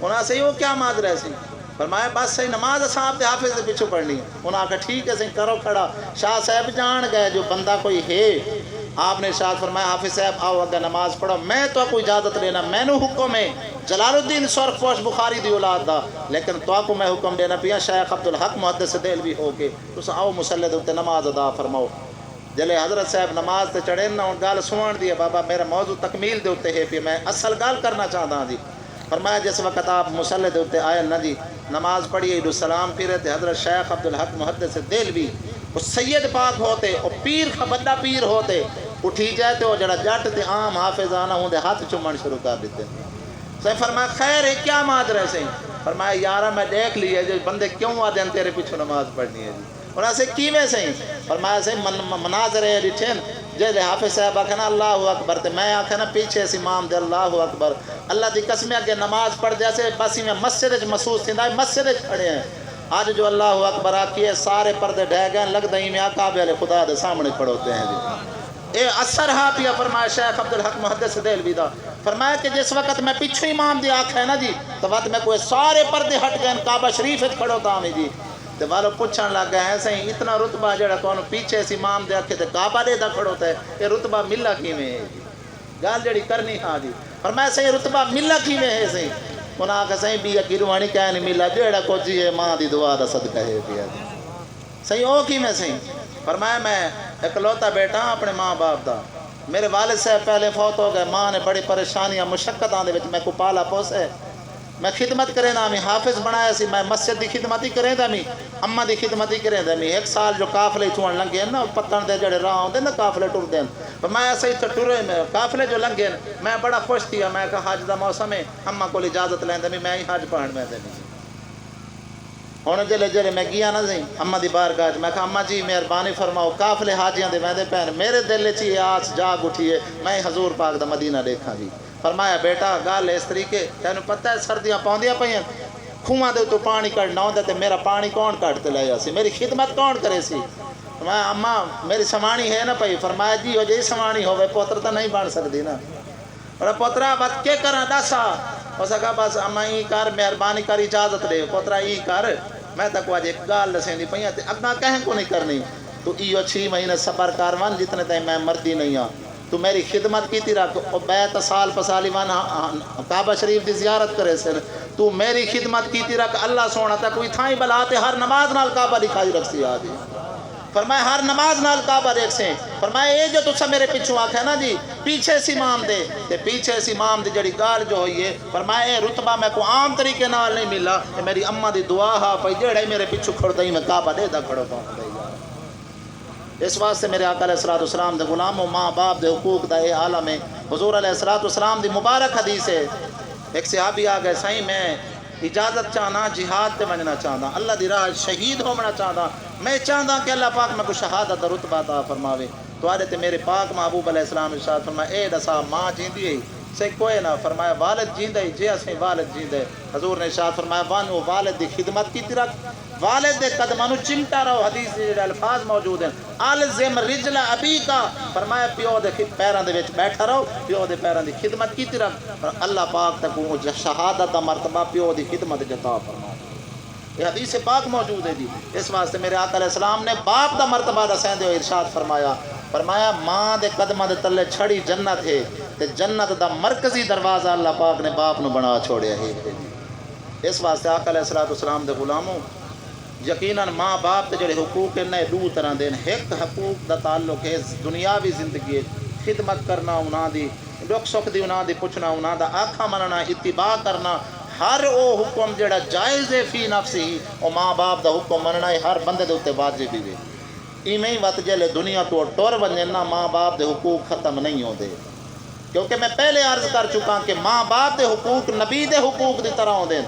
انہاں سے وہ کیا ماد رہے سی فرمایا بس صحیح نماز صاحب دے حافظ دے پیچھے پڑھنی انہاں کہا ٹھیک ہے صحیح کرو کھڑا شاہ صاحب جان گئے جو بندہ کوئی ہے آپ نے ارشاد فرمایا حافظ صاحب آؤ اگر نماز پڑھو میں تو کوئی اجازت لینا میں نو حکم ہے جلال الدین سرخ پوش بخاری دی اولاد دا لیکن تو کو میں حکم دینا پیا شیخ عبد الحق محدث دہلوی ہو کے تس آؤ مصلی دے اوتے نماز ادا فرماؤ جلے حضرت صاحب نماز تے چڑھے نا ہن گل سنن دی بابا میرا موضوع تکمیل دے اوتے ہے پیا میں اصل گل کرنا چاہدا ہاں جی فرمایا جس وقت آپ مصلی دے اوتے آئے نا جی نماز پڑھی عید السلام پھرے تے حضرت شیخ عبد الحق محدث دہلوی وہ سید پاک ہوتے اور پیر کا بڑا پیر ہوتے اٹھی جائے تو جڑا جٹ تے عام حافظانہ ہوں دے ہاتھ چومن شروع کر دیتے سہیں فرمایا خیر ہے کیا ماد رہے سہیں فرمایا یارہ میں دیکھ لیے جو بندے کیوں آدھے ہیں تیرے پیچھے نماز پڑھنی ہے جی انہاں سے کیویں سہیں فرمایا سہیں مناظر ہے ڈٹھن جیسے حافظ صاحب آکھنا اللہ اکبر تے میں آکھنا پیچھے اس امام دے اللہ اکبر اللہ دی قسم اگے نماز پڑھ جیسے بس میں مسجد وچ محسوس تھیندا ہے مسجد وچ کھڑے ہیں آج جو اللہ اکبر آکھیے سارے پردے ڈھہ گئے لگدا ہی میں کعبے والے خدا دے سامنے کھڑوتے ہیں جی اے اثر ہا پیا فرمایا شیخ عبد الحق محدث دہلوی دا فرمایا کہ جس وقت میں پیچھے امام دی آنکھ ہے نا جی تو وقت میں کوئی سارے پردے ہٹ گئے کعبہ شریف وچ کھڑوتا ہوں جی تے والو پوچھن لگ گئے ہیں سہیں اتنا رتبہ جڑا کون پیچھے اس امام دے آکھے تے کعبہ دے دا کھڑوتا ہے یہ رتبہ ملا کیویں ہے جی گل جڑی کرنی ہاں جی فرمایا سہیں رتبہ ملا کیویں ہے سہیں انہاں آکھا سہیں بھی کی روحانی کہہ نہیں ملا جڑا کچھ ہے ماں دی دعا دا صدقہ ہے پیا جی سہیں او کیویں سہیں فرمایا میں اکلوتا بیٹا اپنے ماں باپ دا میرے والد صاحب پہلے فوت ہو گئے ماں نے بڑی پریشانیاں مشقتاں دے وچ میں کو پالا پوسے میں خدمت کریں دا میں حافظ بنایا سی میں مسجد دی خدمت ہی کریں دا میں اماں دی خدمت ہی کریں دا میں ایک سال جو قافلے چون لنگے نا پتن دے جڑے راہ ہوندے نا قافلے ٹر دین پر میں ایسے ہی ٹرے میں قافلے جو لنگے میں بڑا خوش تھیا میں کہا حج دا موسم ہے اماں کول اجازت لیندا میں ہی حج پڑھن میں دینی ہن جلے میں گیا نا سی اماں دی بارگاہ میں کہا اماں جی مہربانی فرماؤ قافلے حاجیاں دے ویندے پین میرے دل وچ یہ آس جاگ اٹھی ہے میں حضور پاک دا مدینہ دیکھاں جی فرمایا بیٹا گل اس طریقے تینوں پتہ ہے سردیاں پاؤندیاں پئیاں کھواں دے تو پانی کڈنا ہوندا تے میرا پانی کون کڈ تے لے آسی میری خدمت کون کرے سی فرمایا اماں میری سوانی ہے نا پئی فرمایا جی ہو جی سوانی ہوے پوتر تو نہیں بن سکتی نا اور پوترا بات کے کراں دسا اس کہا بس اماں ای کر مہربانی کر اجازت دے پوترا ای کر میں تک اج ایک گل دسیندی پئی تے اگاں کہیں کو نہیں کرنی تو ایو 6 مہینے صبر کر ون جتنے تائیں میں مردی نہیں ہاں تو میری خدمت کیتی رکھ او بیت سال پسالی ون کعبہ شریف دی زیارت کرے سن تو میری خدمت کیتی رکھ اللہ سونا تے کوئی تھائیں بلا تے ہر نماز نال کعبہ دکھائی رکھسی آ جی فرمایا ہر نماز نال کعبہ دیکھ سے فرمایا اے جو تسا میرے پیچھے آکھے نا جی پیچھے سے امام دے تے پیچھے سے امام دی جڑی گال جو ہوئی ہے فرمایا اے رتبہ میں کو عام طریقے نال نہیں ملا اے میری اماں دی دعا ہا پئی جڑے میرے پیچھے کھڑدا ہی میں کعبہ دے دا کھڑو پاؤں دے اس واسطے میرے آقا علیہ السلام دے غلاموں ماں باپ دے حقوق دا اے عالم ہے حضور علیہ السلام دی مبارک حدیث ہے ایک صحابی آ گئے سائیں میں اجازت چاہنا جہاد تے ونجنا چاہنا اللہ دی راہ شہید ہونا چاہنا میں چاہتا کہ اللہ پاک میں کو شہادت رتبہ عطا فرماوے تو آدھے تے میرے پاک محبوب علیہ السلام ارشاد فرمایا اے دسا ماں جیندی ہے سے کوئی نہ فرمایا والد جیندہ ہے جے اسیں والد جیندہ ہے حضور نے ارشاد فرمایا وانو والد دی خدمت کی رکھ والد دے قدمانو چمٹا رہو حدیث دے الفاظ موجود ہیں الزم رجل ابی کا فرمایا پیو دے پیراں دے وچ بیٹھا رہو پیو دے پیراں دی خدمت کیتی رکھ اللہ پاک تک وہ شہادت دا مرتبہ پیو دی خدمت عطا فرمائے یہ حدیث پاک موجود ہے جی اس واسطے میرے آقا علیہ السلام نے باپ دا مرتبہ دسیندے ہوئے ارشاد فرمایا ماں دے قدماں دے تلے چھڑی جنت ہے تے جنت دا مرکزی دروازہ اللہ پاک نے باپ نو بنا چھوڑیا ہے اس واسطے آقا علیہ السلام دے غلاموں یقیناً ماں باپ تے جڑے حقوق ہیں دو طرح دے ایک حقوق دا تعلق ہے دنیاوی زندگی خدمت کرنا انہاں دی دکھ سکھ دی انہاں دی پوچھنا انہاں دا آکھا مننا اتباع کرنا ہر او حکم جڑا جائز ہے فی نفسی او ماں باپ دا حکم مننا ہے ہر بندے دے اوتے واجب ہے ایویں ہی وقت جلے دنیا تو ٹر ونجے نا ماں باپ دے حقوق ختم نہیں ہوندے کیونکہ میں پہلے عرض کر چکا کہ ماں باپ دے حقوق نبی دے حقوق دی طرح ہوندے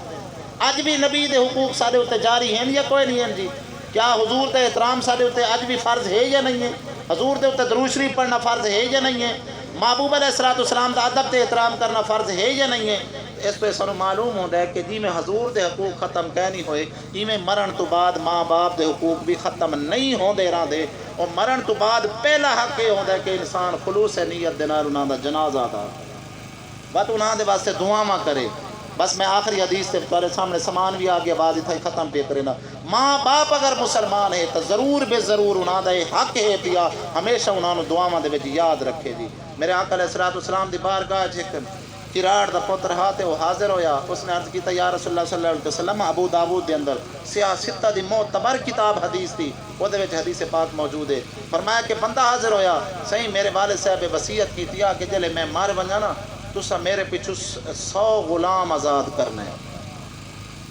اج بھی نبی دے حقوق سارے اتنے جاری ہیں یا کوئی نہیں ہیں جی کیا حضور دے احترام سارے اتنے اج بھی فرض ہے یا نہیں ہے حضور دے اتنے درود شریف پڑھنا فرض ہے یا نہیں ہے محبوب علیہ السلام دا ادب تے احترام کرنا فرض ہے یا نہیں ہے اس پہ سانو معلوم ہوتا ہے کہ جی میں حضور دے حقوق ختم کہہ نہیں ہوئے جی میں مرن تو بعد ماں باپ دے حقوق بھی ختم نہیں ہوندے رہندے اور مرن تو بعد پہلا حق یہ ہوتا ہے کہ انسان خلوص نیت دے نال انہاں دا جنازہ ادا بات انہاں دے واسطے دعاواں کرے بس میں آخری حدیث سے تمہارے سامنے سامان بھی آگے آواز اتھائی ختم پہ کرے نا ماں باپ اگر مسلمان ہے تو ضرور بے ضرور انہاں دا حق ہے پیا ہمیشہ انہاں دعاواں دے وچ یاد رکھے جی میرے آقا علیہ السلام دی بارگاہ ایک کراڑ دا پتر ہا تے وہ حاضر ہویا اس نے عرض کیتا یا رسول اللہ صلی اللہ علیہ وسلم ابو داؤد دے اندر سیاہ ستہ دی معتبر کتاب حدیث تھی وہ دے وچ حدیث پاک موجود ہے فرمایا کہ بندہ حاضر ہویا صحیح میرے والد صاحب وصیت کی تھی کہ جلے میں مر ونجا نا تسا میرے پیچھو 100 غلام آزاد کرنے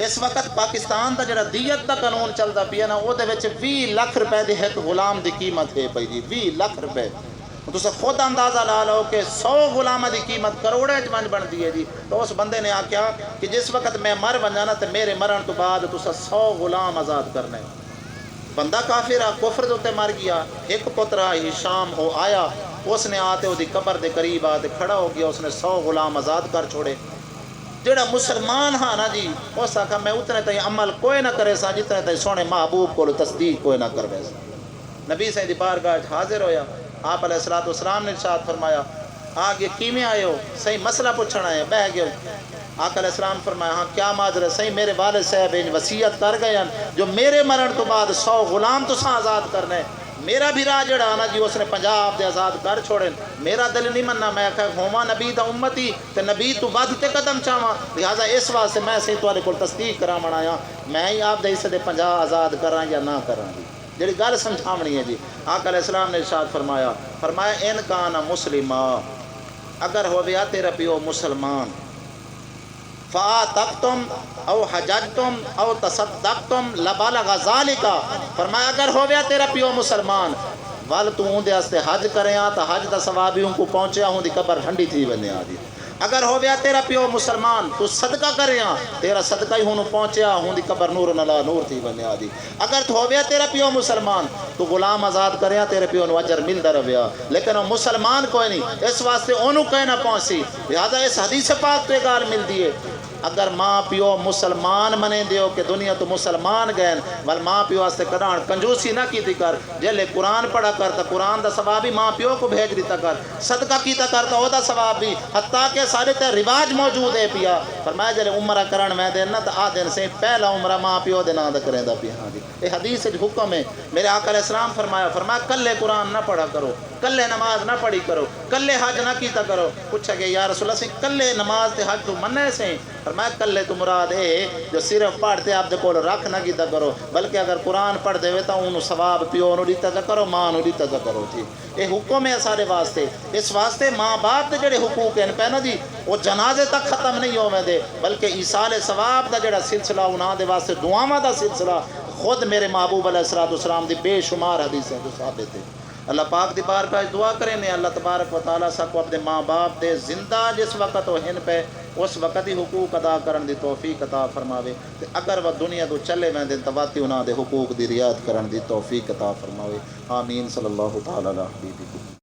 اس وقت پاکستان دا جڑا دیت دا قانون چلدا پیا نا او دے وچ 20 لاکھ روپے دی ایک غلام دی قیمت ہے پئی جی 20 لاکھ روپے تسا خود اندازہ لا لو کہ 100 غلاماں دی قیمت کروڑے وچ بنتی ہے جی تو اس بندے نے آکھیا کہ جس وقت میں مر ونجا نا تے میرے مرن تو بعد تسا 100 غلام آزاد کرنے بندہ کافر آ کفر دے اوتے مر گیا ایک پترا ہشام ہو آیا اس نے آتے وہ دی قبر دے قریب آتے کھڑا ہو گیا اس نے 100 غلام آزاد کر چھوڑے جڑا مسلمان ہاں نا جی اس آکھا میں اتنے تائیں عمل کوئی نہ کرے سا جتنے تائیں سونے محبوب کو تصدیق کوئی نہ کر سا نبی سے دی بارگاہ حاضر ہویا آپ علیہ السلام نے ارشاد فرمایا آگے کیویں آئے ہو صحیح مسئلہ پوچھنا ہے بہ گئے آقا علیہ السلام فرمایا ہاں کیا معذرت صحیح میرے والد صاحب وصیت کر گئے ہیں جو میرے مرن تو بعد 100 غلام تو سا آزاد کرنے میرا بھی راہ جڑا نا جی اس نے 50 دے آزاد کر چھوڑے میرا دل نہیں مننا میں کہ ہوواں نبی دا امتی تے نبی تو ود تے قدم چاواں لہذا اس واسطے میں صحیح تواڈے کول تصدیق کراون آیا میں ہی آپ دے حصے دے 50 آزاد کراں یا نہ کراں جی جڑی گل سمجھاونی ہے جی آقا علیہ السلام نے ارشاد فرمایا ان کان مسلما اگر ہویا تیرا پیو مسلمان فاتقتم او حججتم او تصدقتم لبلغ ذالک فرمایا اگر ہویا تیرا پیو مسلمان ول تو اون دے واسطے حج کریاں تا حج دا ثواب ہی ان کو پہنچیا ہوں دی قبر ٹھنڈی تھی ونے آ دی اگر ہو گیا تیرا پیو مسلمان تو صدقہ کریا تیرا صدقہ ہی ہوں پہنچیا ہوں دی قبر نور نلا نور تھی بنیا دی اگر ہو گیا تیرا پیو مسلمان تو غلام آزاد کریا تیرے پیو نو اجر ملتا رہیا لیکن وہ مسلمان کوئی نہیں اس واسطے انہوں کہنا پہنچی لہذا اس حدیث پاک پہ گار مل دیئے اگر ماں پیو مسلمان منے دیو کہ دنیا تو مسلمان گئن ول ماں پیو واسطے کڈان کنجوسی نہ کیتی کر جلے قرآن پڑھا کر تا قرآن دا ثواب ہی ماں پیو کو بھیج دیتا کر صدقہ کیتا کر تا او دا ثواب بھی حتیٰ کہ سارے تے رواج موجود ہے پیا فرمایا جلے عمرہ کرن میں دین نہ تا آ دن سے پہلا عمرہ ماں پیو دے نام دا کریں دا پیا ہاں جی یہ حدیث حکم ہے میرے آقا علیہ السلام فرمایا کلے قرآن نہ پڑھا کرو کلے نماز نہ پڑھی کرو کلے حج نہ کیتا کرو پوچھا کہ یا رسول اللہ سے کلے نماز تے حج تو مننے سے فرمایا کلے تو مراد ہے جو صرف پڑھتے آپ دے کول رکھ نہ کیتا کرو بلکہ اگر قرآن پڑھ دے تو انہوں ثواب پیو نو دیتا جا کرو ماں نو دیتا جا کرو جی یہ حکم ہے سارے واسطے اس واسطے ماں باپ دے جڑے حقوق ہیں پہنا جی وہ جنازے تک ختم نہیں ہوئے دے بلکہ ایصال ثواب دا جڑا سلسلہ انہاں دے واسطے دعاواں دا سلسلہ خود میرے محبوب علیہ السلام دی بے شمار حدیثیں جو ثابت ہے اللہ پاک دی بار پہ دعا کریں نے اللہ تبارک و تعالیٰ سکو اپنے ماں باپ دے زندہ جس وقت وہ ہن پہ اس وقت ہی حقوق ادا کرن دی توفیق عطا فرماوے تے اگر وہ دنیا تو چلے میں دن تواتی انہاں دے حقوق دی رعایت کرن دی توفیق عطا فرماوے آمین صلی اللہ تعالیٰ علیہ حبیبہ